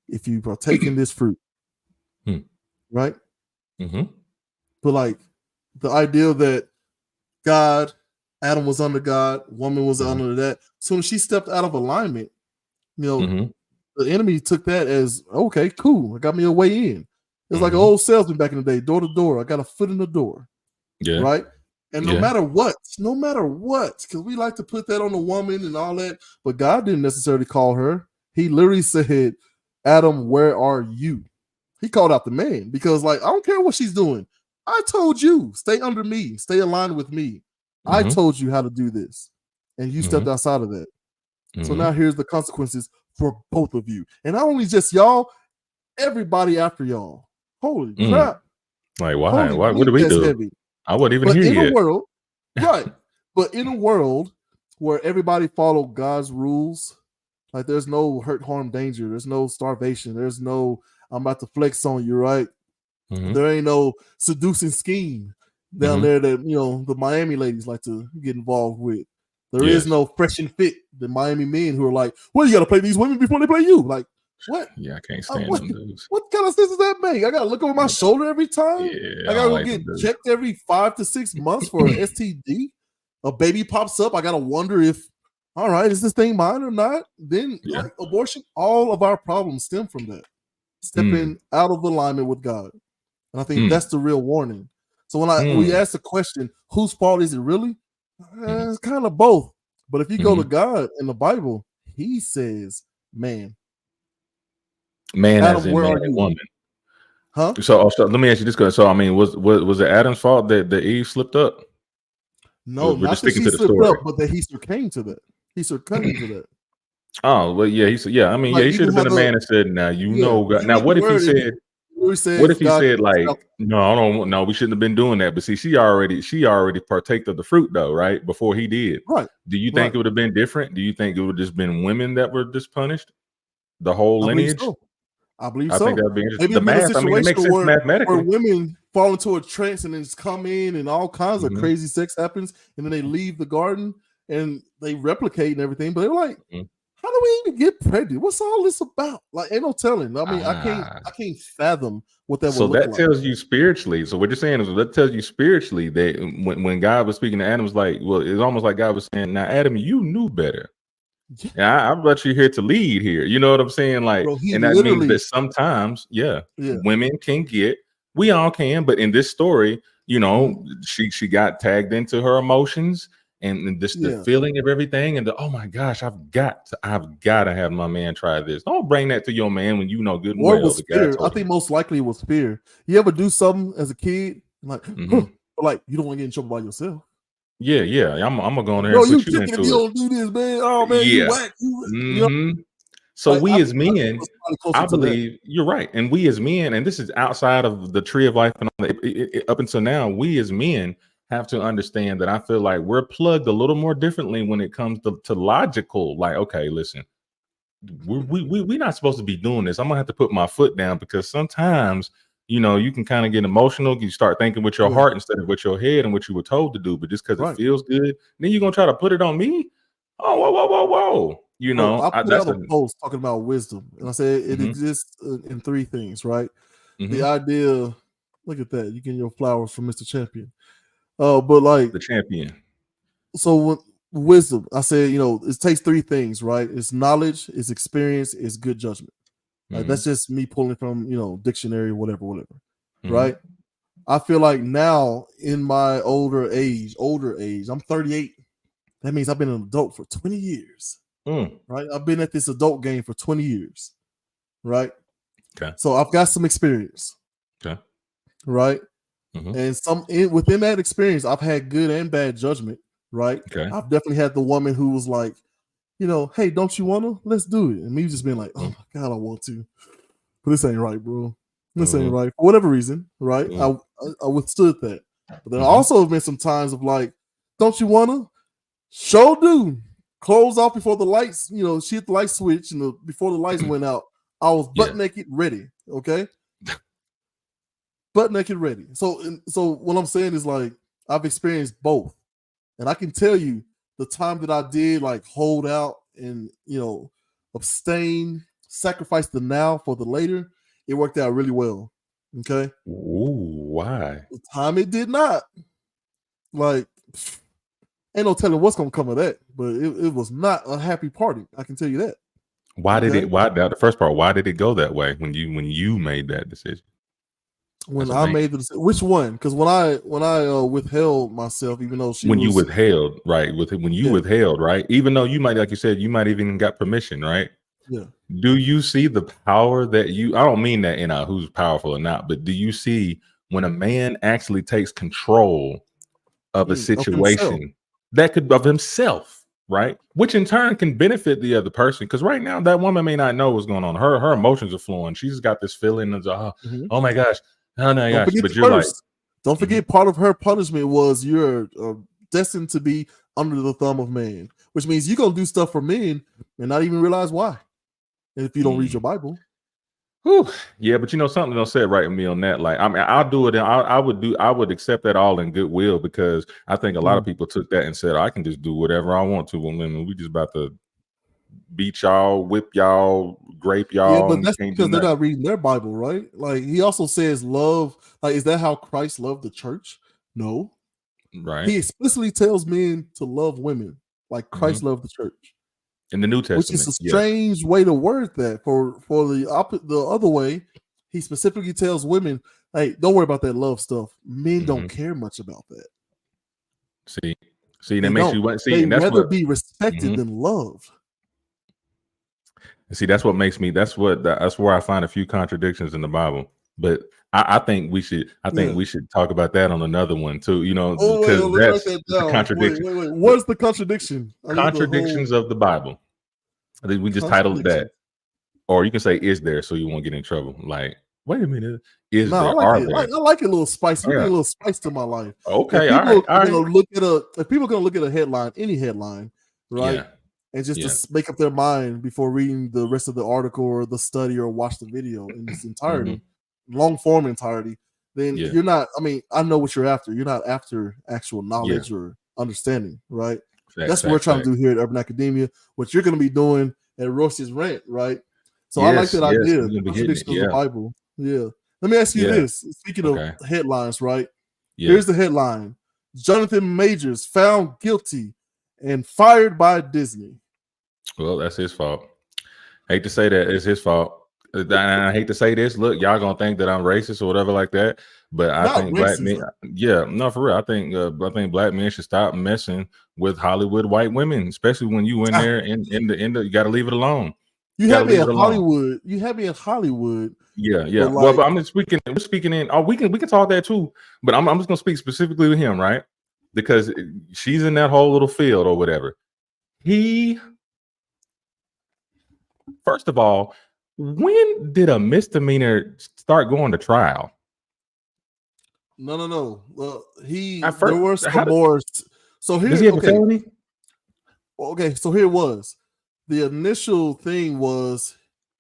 if you partake in this fruit. Right? But like the idea that Adam was under God, woman was under that. As soon as she stepped out of alignment, you know, the enemy took that as, okay, cool. I got me a way in. It's like an old salesman back in the day, door to door. I got a foot in the door. Yeah. Right. And no matter what, because we like to put that on the woman and all that, but God didn't necessarily call her. He literally said, Adam, where are you? He called out the man because, like, I don't care what she's doing. I told you, stay under me, stay aligned with me. I told you how to do this. And you stepped outside of that. So now here's the consequences for both of you. And not only just y'all, everybody after y'all. Holy crap. Like, why? What do we do? Heavy. I wasn't even here yet. World, right. But in a world where everybody followed God's rules, like there's no hurt, harm, danger. There's no starvation. There's no, I'm about to flex on you, right? There ain't no seducing scheme down there that, you know, the Miami ladies like to get involved with. There is no fresh and fit, the Miami men who are like, well, you got to play these women before they play you. Like, what? Yeah, I can't stand them dudes. What kind of sense does that make? I got to look over my shoulder every time? Yeah, I got to get checked every 5 to 6 months for an STD? A baby pops up. I got to wonder if, all right, is this thing mine or not? Then like, abortion, all of our problems stem from that. Stepping out of alignment with God. And I think that's the real warning. So when we ask the question, whose fault is it really? It's kind of both. But if you go to God in the Bible, he says, man. Man, Adam, as in man and woman. Huh? So let me ask you this. So I mean, was it Adam's fault that Eve slipped up? No, not that she slipped up, but that he succumbed to that. He succumbed to that. Oh, well, yeah, I mean, like, he should have been a man and said, now you know God. Now what if he said what if he said like, no, we shouldn't have been doing that? But see, she already partaked of the fruit though, right? Before he did. Right. Do you think it would have been different? Do you think it would have just been women that were just punished? The whole lineage? I believe so. I think that'd be interesting. The math, I mean, it makes sense mathematically. Where women fall into a trance and then just come in and all kinds of crazy sex happens, and then they leave the garden and they replicate and everything. But they're like, how do we even get pregnant? What's all this about? Like, ain't no telling. I mean, I can't fathom what that would look like. So that tells you spiritually. So what you're saying is that tells you spiritually that when God was speaking to Adam, was like, well, it's almost like God was saying, now Adam, you knew better. Yeah, I brought you here to lead here. You know what I'm saying? Like, Bro, and that means that sometimes, women can get, we all can, but in this story, you know, she got tagged into her emotions and this the feeling of everything, and oh my gosh, I've got to have my man try this. Don't bring that to your man when you know good and or well. it was fear. I think most likely it was fear. You ever do something as a kid, like, like you don't want to get in trouble by yourself. Yeah. I'm gonna go in there. Bro, and you put you chicken if you don't do this, man. Oh man, you whack. You know? So like, we as men, I believe you're right, and we as men, and this is outside of the tree of life and all that, up until now, we as men have to understand that I feel like we're plugged a little more differently when it comes to logical. Like, okay, listen, we're not supposed to be doing this. I'm gonna have to put my foot down because sometimes, you know, you can kind of get emotional. You start thinking with your heart instead of with your head and what you were told to do. But just because it feels good, then you're gonna try to put it on me. Oh, whoa. You know, I put out a post talking about wisdom, and I said it exists in three things, right? The idea, look at that, you getting your flowers from Mr. Champion. But like the champion. So wisdom, I said, you know, it takes three things, right? It's knowledge, it's experience, it's good judgment. Like that's just me pulling from, you know, dictionary, whatever, right? I feel like now in my older age, I'm 38. That means I've been an adult for 20 years. Right? I've been at this adult game for 20 years. Right? Okay. So I've got some experience. Okay. Right? And within that experience, I've had good and bad judgment. Right? Okay. I've definitely had the woman who was like, you know, hey, don't you want to? Let's do it. And me just being like, oh my God, I want to. But this ain't right, bro. This ain't right. For whatever reason, right? I withstood that. But there also have been some times of like, don't you want to? Show do. Close off before the lights, you know, she hit the light switch, and before the lights went out, I was butt naked ready. Okay. Butt naked ready. So what I'm saying is like I've experienced both. And I can tell you the time that I did like hold out and, you know, abstain, sacrifice the now for the later, it worked out really well. Okay. Ooh, why? The time it did not. Like, ain't no telling what's gonna come of that, but it was not a happy party. I can tell you that. Why did it? Why the first part? Why did it go that way when you made that decision? When I made the decision, which one? Because when I withheld myself, even though you withheld, right? When you withheld, right? Even though you might, like you said, you might even got permission, right? Yeah. Do you see the power that you? I don't mean that in who's powerful or not, but do you see when a man actually takes control of a situation? That could of himself, right? Which in turn can benefit the other person. Because right now that woman may not know what's going on. Her emotions are flowing. She's got this feeling of oh my gosh, oh my gosh. But you're like, don't forget, part of her punishment was you're destined to be under the thumb of man, which means you're gonna do stuff for men and not even realize why. And if you don't read your Bible. Whew. Yeah, but you know something don't say it right with me on that. Like, I mean, I'll do it, and I would accept that all in goodwill because I think a lot of people took that and said, I can just do whatever I want to when women. We just about to beat y'all, whip y'all, grape y'all. Yeah, but that's because they're not reading their Bible, right? Like he also says, love. Like, is that how Christ loved the church? No, right. He explicitly tells men to love women like Christ loved the church. In the New Testament, which is a strange way to word that. For the other way, he specifically tells women, "Hey, don't worry about that love stuff. Men don't care much about that." See, that makes you see. They'd rather be respected than loved. See, that's what makes me. That's where I find a few contradictions in the Bible. But I think we should. We should talk about that on another one too. You know, because that's the contradiction. Wait. What's the contradiction? Contradictions of the Bible. I think we just titled that, or you can say "Is there?" so you won't get in trouble. Like, wait a minute, is there? I like it a little spicy. Give me a little spice to my life. Okay, if people are gonna look at a headline, any headline, right, and just to make up their mind before reading the rest of the article or the study or watch the video in its entirety, long form entirety, then you're not. I mean, I know what you're after. You're not after actual knowledge or understanding, right? That's what we're trying to do here at Urban Academia. What you're going to be doing at Royce's Rant, right? So I like that idea. Contradiction of the Bible. Yeah. Let me ask you this. Speaking of headlines, right? Here's the headline: Jonathan Majors found guilty and fired by Disney. Well, that's his fault. Hate to say that it's his fault. And I hate to say this. Look, y'all gonna think that I'm racist or whatever like that. But I think black men, no, for real. I think black men should stop messing with Hollywood white women, especially when you in there in the you got to leave it alone. You have me in Hollywood. You have me in Hollywood. Yeah. But I'm just speaking. We're speaking in. Oh, we can talk that too. But I'm just gonna speak specifically with him, right? Because she's in that whole little field or whatever. First of all, when did a misdemeanor start going to trial? No. Well, there were some more. So here, does he have a felony? Okay, so here it was. The initial thing was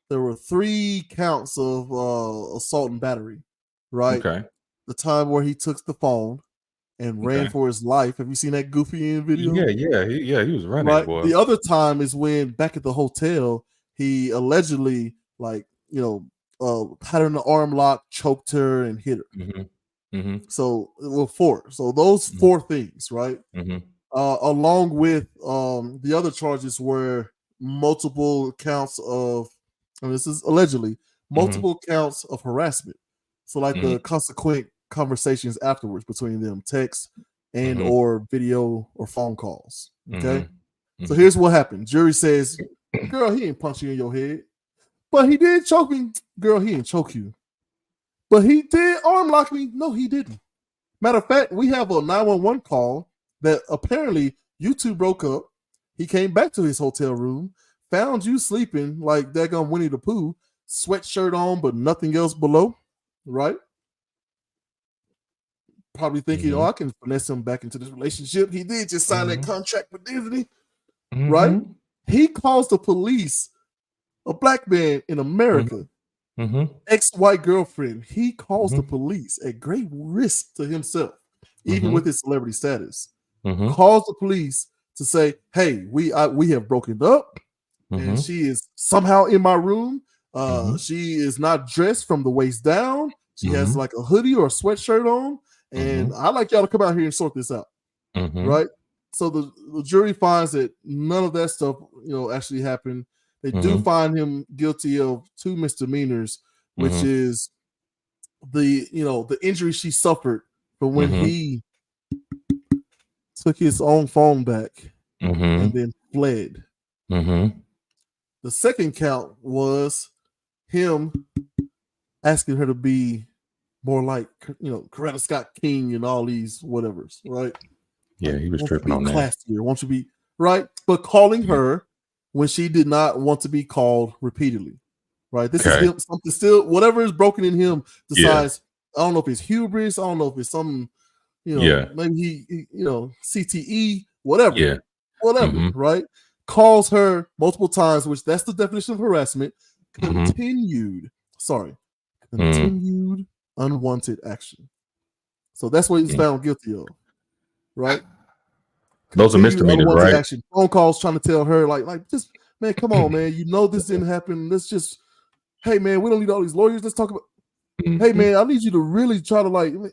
there were 3 counts of assault and battery, right? Okay. The time where he took the phone and ran for his life. Have you seen that Goofy in video? Yeah, he was running. Right. Boy. The other time is when back at the hotel, he allegedly had her in the arm lock, choked her, and hit her. So, 4. So those 4 things, right? Along with the other charges were multiple counts of, and this is allegedly multiple counts of harassment. So, like the consequent conversations afterwards between them, text and or video or phone calls. Okay. So here's what happened. Jury says, girl, he ain't punch you in your head, but he did choke me. Girl, he didn't choke you, but he did arm lock me. No, he didn't. Matter of fact, we have a 911 call that apparently you two broke up. He came back to his hotel room, found you sleeping like daggone Winnie the Pooh, sweatshirt on, but nothing else below, right? Probably thinking, I can finesse him back into this relationship. He did just sign that contract with Disney, right? He calls the police, a black man in America, ex-white girlfriend. He calls the police at great risk to himself, even with his celebrity status. Calls the police to say, hey, we have broken up and she is somehow in my room. She is not dressed from the waist down. She has like a hoodie or a sweatshirt on. And I'd like y'all to come out here and sort this out. Right? So the jury finds that none of that stuff, actually happened. They do find him guilty of 2 misdemeanors, which is the injury she suffered from when he took his own phone back and then fled. The second count was him asking her to be more like, Coretta Scott King and all these whatevers, right? Yeah, he was tripping on that. Classier, won't you be right? But calling her when she did not want to be called repeatedly, right? This is him, something still, whatever is broken in him decides. I don't know if it's hubris. I don't know if it's something, maybe he CTE, whatever, right? Calls her multiple times, which that's the definition of harassment. Continued unwanted action. So that's what he's found guilty of, right? Those are misdemeanors, right? Action. Phone calls trying to tell her, like, just man, come on, man. This didn't happen. Let's just, hey, man, we don't need all these lawyers. Let's talk about. Hey, man, I need you to really try to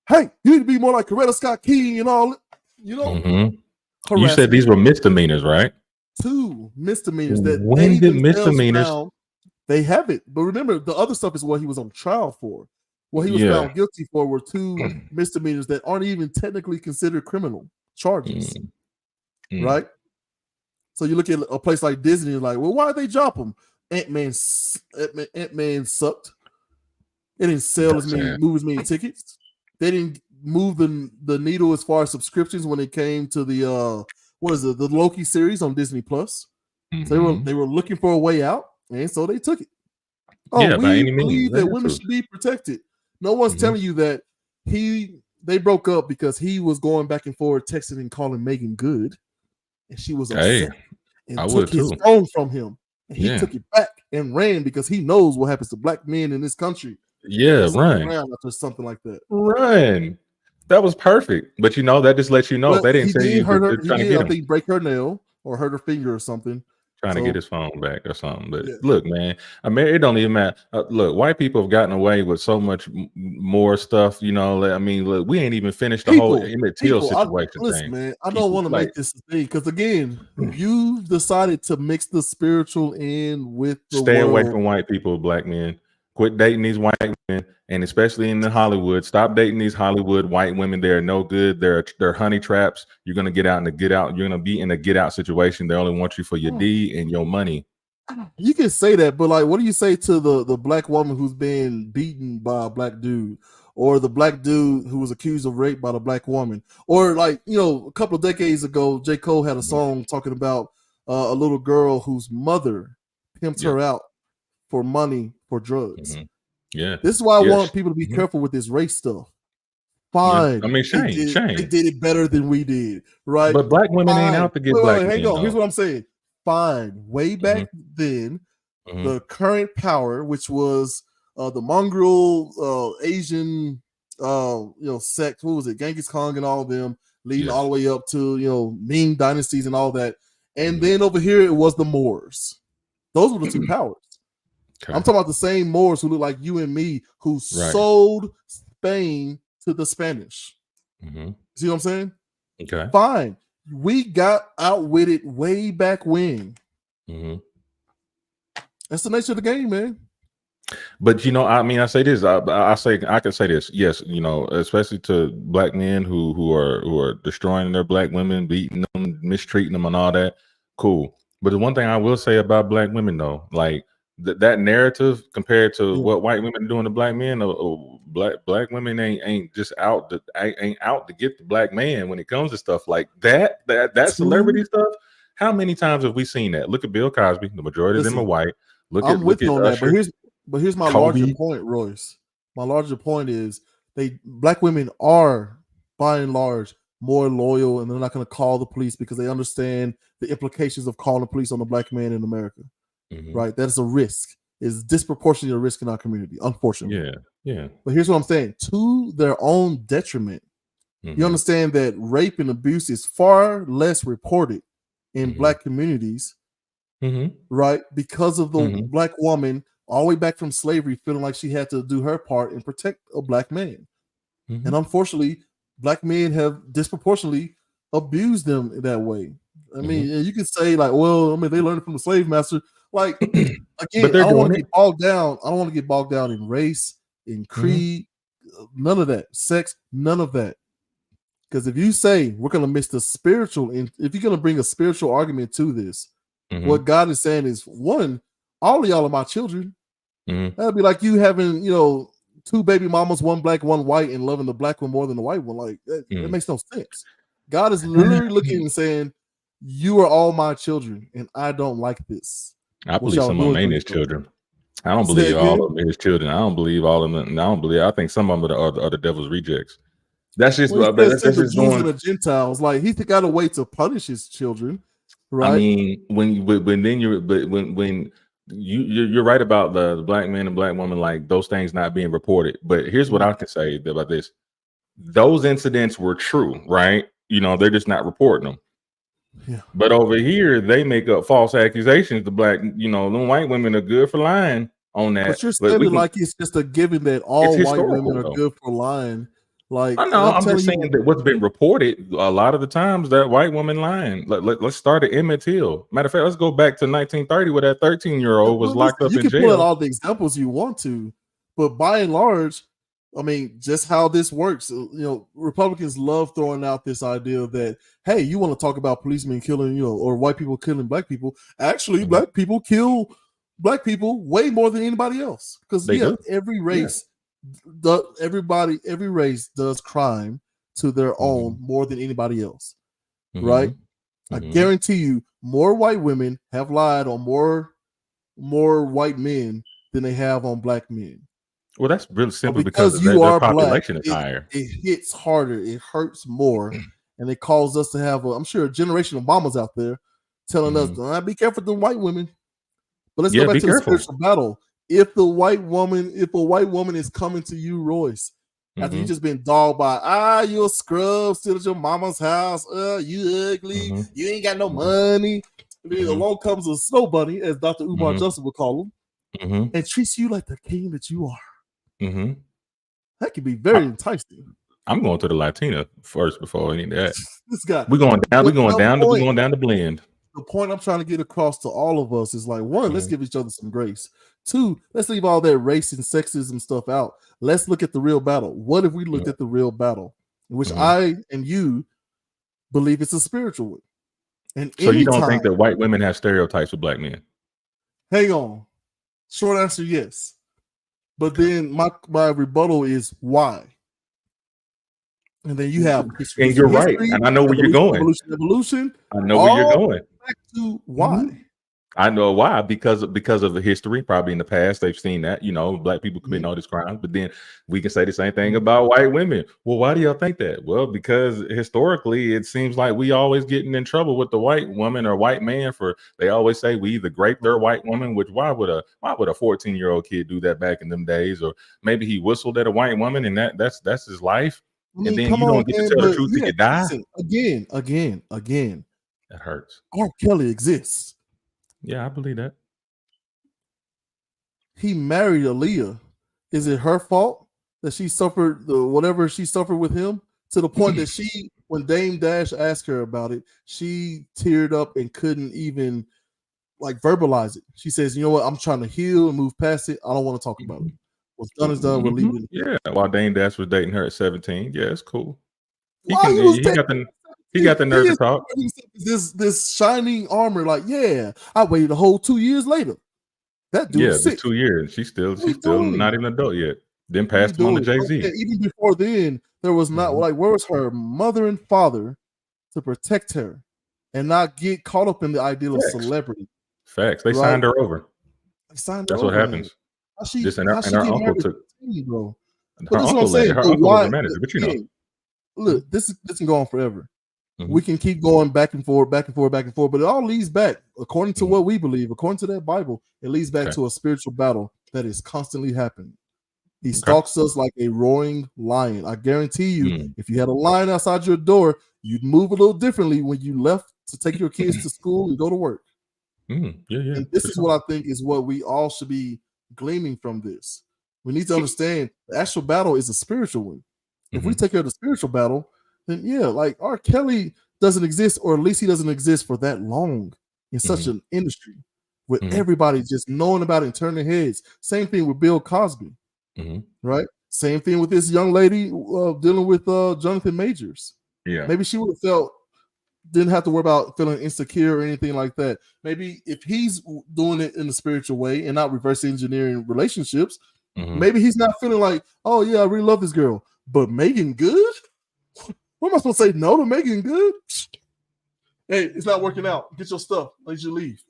hey, you need to be more like Coretta Scott King and all. You said these were misdemeanors, right? 2 misdemeanors that when did misdemeanors? They have it, but remember, the other stuff is what he was on trial for. What he was found guilty for were 2 misdemeanors that aren't even technically considered criminal charges, right? So you look at a place like Disney, and like, well, why did they drop him? Ant-Man sucked. They didn't sell as many tickets. They didn't move the needle as far as subscriptions when it came to the the Loki series on Disney Plus. So they were looking for a way out, and so they took it. We believe that women should be protected. No one's telling you that they broke up because he was going back and forth texting and calling Megan Good, and she was upset and took his phone from him. And he took it back and ran because he knows what happens to black men in this country. Run after something like that. Run. That was perfect, but that just lets you know they didn't say hurt her. He did, I think, break her nail or hurt her finger or something. trying to get his phone back or something. But Yeah. look, man, I mean, it don't even matter. Look, white people have gotten away with so much more stuff. You know, I mean, look, we ain't even finished the whole Emmett Till situation listen, thing. man, I don't want to make this a thing because again, you've decided to mix the spiritual in with the stay world. away from white people, black men. Quit dating these white women, and especially in the Hollywood. Stop dating these Hollywood white women. They're no good. They're honey traps. You're gonna get out in the get out. You're gonna be in a get out situation. They only want you for your D and your money. You can say that, but like, what do you say to the black woman who's been beaten by a black dude, or the black dude who was accused of rape by the black woman, or like, you know, a couple of decades ago, J. Cole had a song talking about a little girl whose mother pimped her out for money for drugs. Yeah, this is why I want people to be careful with this race stuff. Fine, I mean, Shane, they did it better than we did, right? But black women ain't out to get black men. Hang on, here's what I'm saying. Fine, way back then, the current power, which was the mongrel Asian, sect. What was it? Genghis Khan and all of them, leading all the way up to Ming dynasties and all that. And then over here, it was the Moors. Those were the two powers. Okay. I'm talking about the same Moors who look like you and me, who sold Spain to the Spanish. See what I'm saying? Okay. Fine. We got outwitted way back when. That's the nature of the game, man. But I mean, I say this. I can say this. Yes, especially to black men who are destroying their black women, beating them, mistreating them, and all that. Cool. But the one thing I will say about black women, though, like that narrative compared to what white women are doing to black men, black women ain't just out to get the black man when it comes to stuff like that celebrity stuff. How many times have we seen that? Look at Bill Cosby. The majority of them are white. I'm with you on Usher, that, but here's my larger point, Royce. My larger point is black women are by and large more loyal, and they're not going to call the police because they understand the implications of calling the police on a black man in America. Right? That is a risk. It's disproportionately a risk in our community, unfortunately. Yeah. But here's what I'm saying: to their own detriment. You understand that rape and abuse is far less reported in black communities, right? Because of the black woman all the way back from slavery feeling like she had to do her part and protect a black man. And unfortunately, black men have disproportionately abused them in that way. I mean, you can say like, well, I mean, they learned from the slave master. Like, again, I don't want to get bogged down. I don't want to get bogged down in race, in creed, none of that, sex, none of that. Because if you say we're going to miss the spiritual, and if you're going to bring a spiritual argument to this, what God is saying is, one, all of y'all are my children. That'd be like you having, two baby mamas, one black, one white, and loving the black one more than the white one. Like that makes no sense. God is literally looking and saying, you are all my children, and I don't like this. I believe some of them ain't his children. I don't believe all of them are his children. I don't believe all of them. I think some of them are the devil's rejects. That's just that's just the Jews and the Gentiles. Like he's got a way to punish his children, right? I mean, when you're right about the black man and black woman, like those things not being reported. But here's what I can say about this: those incidents were true, right? They're just not reporting them. Yeah. But over here, they make up false accusations. The black, them white women are good for lying on that. But you're saying like it's just a given that all white women are good for lying. Like I know, I'm just saying that what's been reported a lot of the times that white woman lying. Let's start at Emmett Till. Matter of fact, let's go back to 1930 where that 13-year-old was locked up in jail. You can pull out all the examples you want to, but by and large, I mean, just how this works, Republicans love throwing out this idea that, hey, you want to talk about policemen killing, or white people killing black people. Actually, black people kill black people way more than anybody else. Because every race, every race does crime to their own more than anybody else. Right? I guarantee you, more white women have lied on more white men than they have on black men. Well, that's really simply because their population is higher. It hits harder. It hurts more. And it caused us to have, I'm sure, a generation of mamas out there telling us, be careful with the white women. But let's go back to the spiritual battle. If a white woman is coming to you, Royce, after you just been dogged by, you a scrub, still at your mama's house, you ugly, you ain't got no money. And then along comes a snow bunny, as Dr. Umar Johnson would call him, and treats you like the king that you are. That can be very enticing. I'm going to the Latina first before any of that. This guy. We're going down. We're going down to blend. The point I'm trying to get across to all of us is like, one, let's give each other some grace. Two, let's leave all that race and sexism stuff out. Let's look at the real battle. What if we looked at the real battle, in which I and you believe it's a spiritual one? And so you don't think that white women have stereotypes with black men? Hang on. Short answer, yes. But then my rebuttal is why. And then you have history. And you're right. And I know where you're going. Evolution. I know where you're going. Back to why. I know why, because of the history. Probably in the past they've seen that, you know, black people committing all these crimes. But then we can say the same thing about white women. Well, why do y'all think that? Well, because historically it seems like we always getting in trouble with the white woman or white man for, they always say we either grape their white woman, which why would a 14-year-old kid do that back in them days? Or maybe he whistled at a white woman and that's his life. And then you don't get to tell the truth till you die. Listen, again. That hurts. R. Kelly exists. Yeah, I believe that. He married Aaliyah. Is it her fault that she suffered whatever she suffered with him, to the point that she, when Dame Dash asked her about it, she teared up and couldn't even like verbalize it? She says, you know what, I'm trying to heal and move past it. I don't want to talk about it. What's done is done. We're leaving. Yeah, while Dame Dash was dating her at 17. Yeah, it's cool. He got the nerve to talk. This shining armor, like, yeah, I waited a whole 2 years later. That dude, just 2 years. She's still not even an adult yet. Then passed him on to Jay-Z. Okay, even before then, there was not like, where was her mother and father to protect her and not get caught up in the ideal of celebrity? Facts. They signed her over. That's what happens. And her uncle took. Bro. Her uncle was a manager, but you know. Look, this can go on forever. We can keep going back and forth, but it all leads back, according to what we believe, according to that Bible, it leads back to a spiritual battle that is constantly happening. He stalks us like a roaring lion. I guarantee you, if you had a lion outside your door, you'd move a little differently when you left to take your kids to school and go to work. And this is what I think is what we all should be gleaming from this. We need to understand the actual battle is a spiritual one. If we take care of the spiritual battle, then yeah, like R. Kelly doesn't exist, or at least he doesn't exist for that long in such an industry with everybody just knowing about it and turning their heads. Same thing with Bill Cosby, right? Same thing with this young lady dealing with Jonathan Majors. Yeah, maybe she would have didn't have to worry about feeling insecure or anything like that. Maybe if he's doing it in a spiritual way and not reverse engineering relationships, maybe he's not feeling like, oh yeah, I really love this girl. But Megan Good? What am I supposed to say no to Megan Good? Hey, it's not working out. Get your stuff. Let you leave.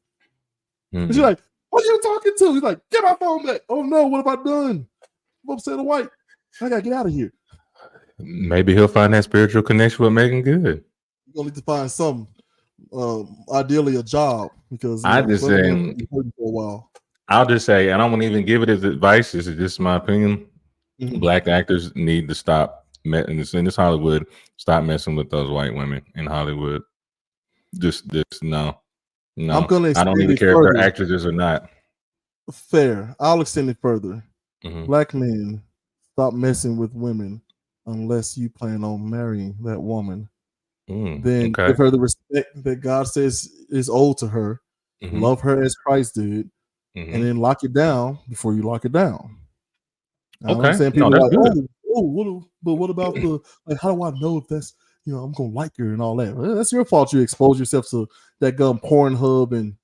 She's like, what are you talking to? He's like, get my phone back. Oh no, what have I done? I'm upset or white. I gotta get out of here. Maybe he'll find that spiritual connection with Megan Good. You're gonna need to find some, ideally a job, because I just saying for a while. I'll just say, and I won't even give it as advice. This is just my opinion. Black actors need to stop in this Hollywood. Stop messing with those white women in Hollywood. Just no. I don't even care if they're actresses or not. Fair. I'll extend it further. Black men, stop messing with women unless you plan on marrying that woman. Then give her the respect that God says is owed to her. Love her as Christ did, and then lock it down before you lock it down. People are like, but what about the, like, how do I know if that's, I'm gonna like her and all that? Well, that's your fault. You expose yourself to that Pornhub and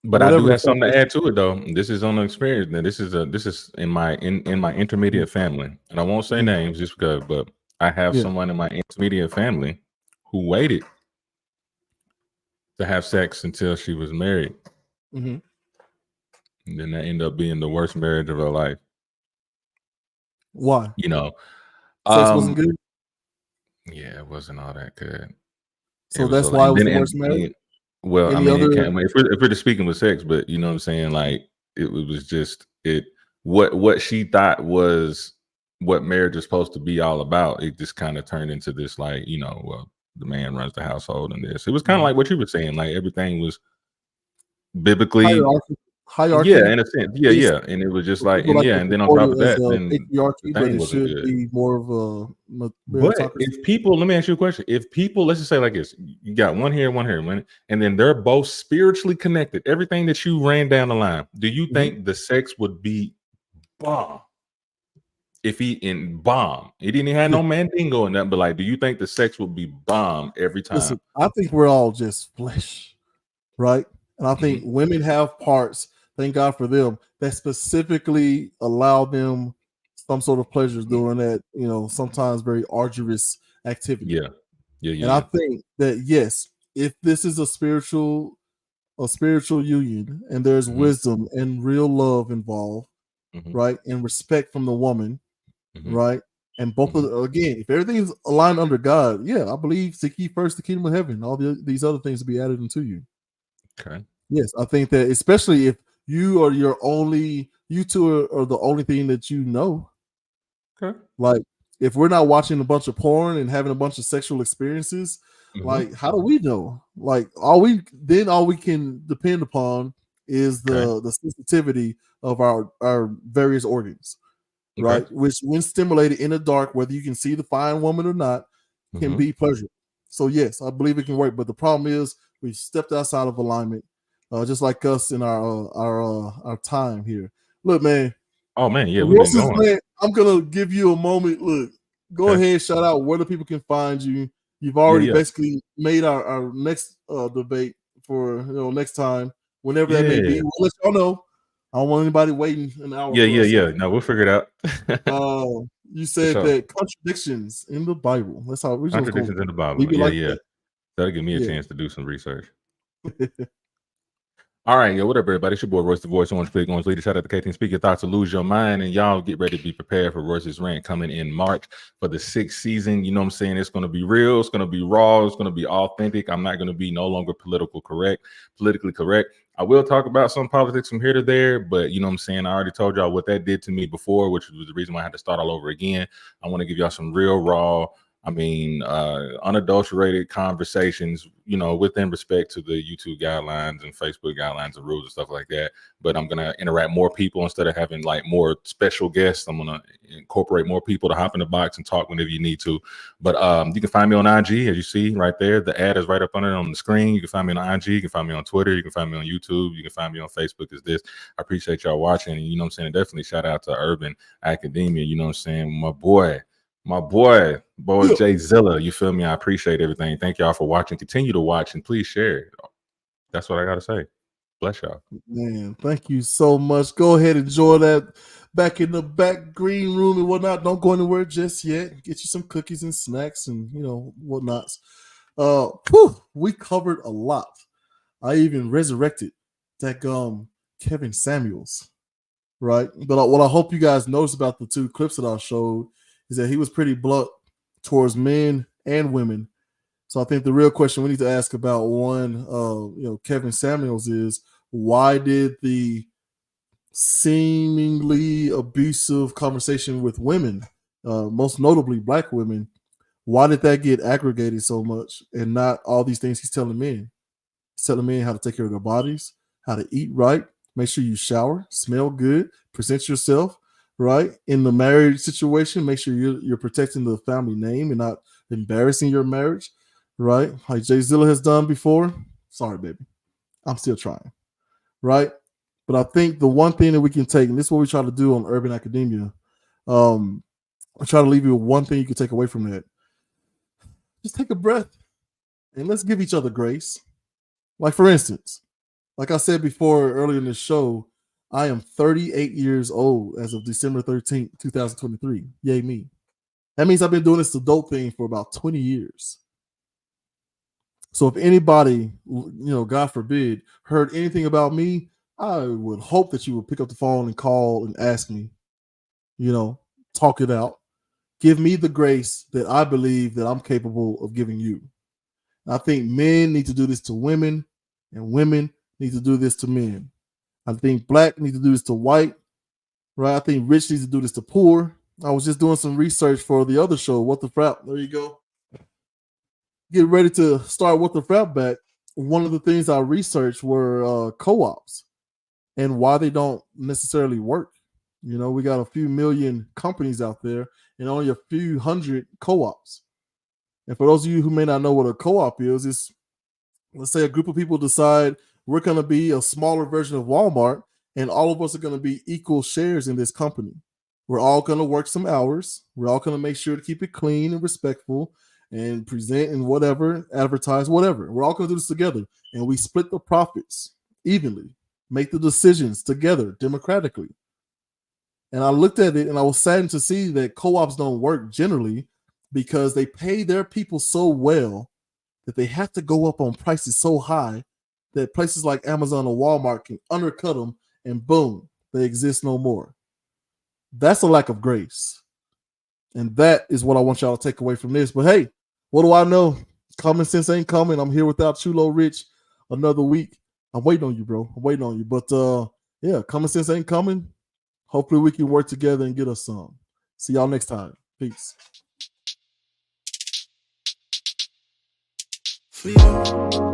But I do have something to add to it though. This is on the experience. Now this is in my intermediate family, and I won't say names just because, but I have someone in my intermediate family who waited to have sex until she was married, and then that ended up being the worst marriage of her life. Why? Sex wasn't good. Yeah, it wasn't all that good. So that's why it was the worst marriage. Well, if we're just speaking with sex, but you know what I'm saying, like it was just what she thought was what marriage is supposed to be all about. It just kind of turned into this, like, the man runs the household in this. It was kind of like what you were saying, like everything was biblically hierarchy. Yeah, in a sense. Yeah. And it was just like, and then on top of that, then patriarchy, but it should be more of a but if people, let me ask you a question. If people, let's just say like this, you got one here, and then they're both spiritually connected, everything that you ran down the line, do you think the sex would be bomb? If he didn't have no mandingo in that, but like, do you think the sex would be bomb every time? Listen, I think we're all just flesh, right? And I think women have parts, thank God for them, that specifically allow them some sort of pleasures during that, sometimes very arduous activity. Yeah. And I think that yes, if this is a spiritual union and there's wisdom and real love involved, right, and respect from the woman, right, and both of again, if everything's aligned under God, I believe seek ye first the kingdom of heaven, all these other things will be added unto you. Okay. Yes, I think that especially if you two are the only thing that you know. Okay. Like if we're not watching a bunch of porn and having a bunch of sexual experiences, like how do we know? Like all we can depend upon is the sensitivity of our various organs, right? Which when stimulated in the dark, whether you can see the fine woman or not, can be pleasurable. So yes, I believe it can work. But the problem is we've stepped outside of alignment. Just like us in our time here. Look, man. Oh man, yeah. Man, I'm gonna give you a moment. Look, go ahead, shout out where the people can find you. You've already basically made our next debate for next time, whenever that may be. We'll let y'all know. I don't want anybody waiting an hour. Yeah. No, we'll figure it out. You said that contradictions in the Bible. That's how contradictions in the Bible. That'll give me a chance to do some research. All right, what up, everybody? It's your boy Royce the Voice, Orange Big Orange Leader. Shout out to K-Team. Speak your thoughts or lose your mind, and y'all get ready to be prepared for Royce's rant coming in March for the 6th season. You know what I'm saying? It's going to be real. It's going to be raw. It's going to be authentic. I'm not going to be no longer politically correct. I will talk about some politics from here to there, but you know what I'm saying? I already told y'all what that did to me before, which was the reason why I had to start all over again. I want to give y'all some real raw, unadulterated conversations, within respect to the YouTube guidelines and Facebook guidelines and rules and stuff like that. But I'm going to interact more people instead of having like more special guests. I'm going to incorporate more people to hop in the box and talk whenever you need to. But you can find me on IG, as you see right there. The ad is right up under on the screen. You can find me on IG. You can find me on Twitter. You can find me on YouTube. You can find me on Facebook as this. I appreciate y'all watching. And, you know what I'm saying? Definitely shout out to Urban Academia. You know what I'm saying? My boy Jay Zilla, you feel me? I appreciate everything. Thank y'all for watching. Continue to watch and please share it. That's what I gotta say. Bless y'all. Man, thank you so much. Go ahead and enjoy that back in the back green room and whatnot. Don't go anywhere just yet. Get you some cookies and snacks and whatnots. We covered a lot. I even resurrected that Kevin Samuels, right? But what I hope you guys noticed about the two clips that I showed is that he was pretty blunt towards men and women. So I think the real question we need to ask about Kevin Samuels is, why did the seemingly abusive conversation with women, most notably black women, why did that get aggregated so much and not all these things he's telling men? He's telling men how to take care of their bodies, how to eat right, make sure you shower, smell good, present yourself right in the marriage situation. Make sure you're protecting the family name and not embarrassing your marriage, right? Like Jay Zilla has done before. Sorry, baby, I'm still trying, right? But I think the one thing that we can take, and this is what we try to do on Urban Academia, I try to leave you with one thing you can take away from that. Just take a breath and let's give each other grace. Like for instance, like I said before earlier in the show, I am 38 years old as of December 13th, 2023. Yay me. That means I've been doing this adult thing for about 20 years. So if anybody, God forbid, heard anything about me, I would hope that you would pick up the phone and call and ask me, talk it out. Give me the grace that I believe that I'm capable of giving you. I think men need to do this to women and women need to do this to men. I think black needs to do this to white, right? I think rich needs to do this to poor. I was just doing some research for the other show, What the Frap. There you go. get ready to start with the Frat Back, one of the things I researched were co-ops and why they don't necessarily work. You know, we got a few million companies out there and only a few hundred co-ops. And for those of you who may not know what a co-op is, it's, let's say a group of people decide we're going to be a smaller version of Walmart and all of us are going to be equal shares in this company. We're all going to work some hours. We're all going to make sure to keep it clean and respectful and present and whatever, advertise, whatever. We're all going to do this together. And we split the profits evenly, make the decisions together democratically. And I looked at it and I was saddened to see that co-ops don't work generally because they pay their people so well that they have to go up on prices so high that places like Amazon or Walmart can undercut them and boom, they exist no more. That's a lack of grace. And that is what I want y'all to take away from this. But hey, what do I know? Common sense ain't coming. I'm here without Chulo Rich another week. I'm waiting on you, bro. I'm waiting on you. But yeah, common sense ain't coming. Hopefully we can work together and get us some. See y'all next time. Peace. For you.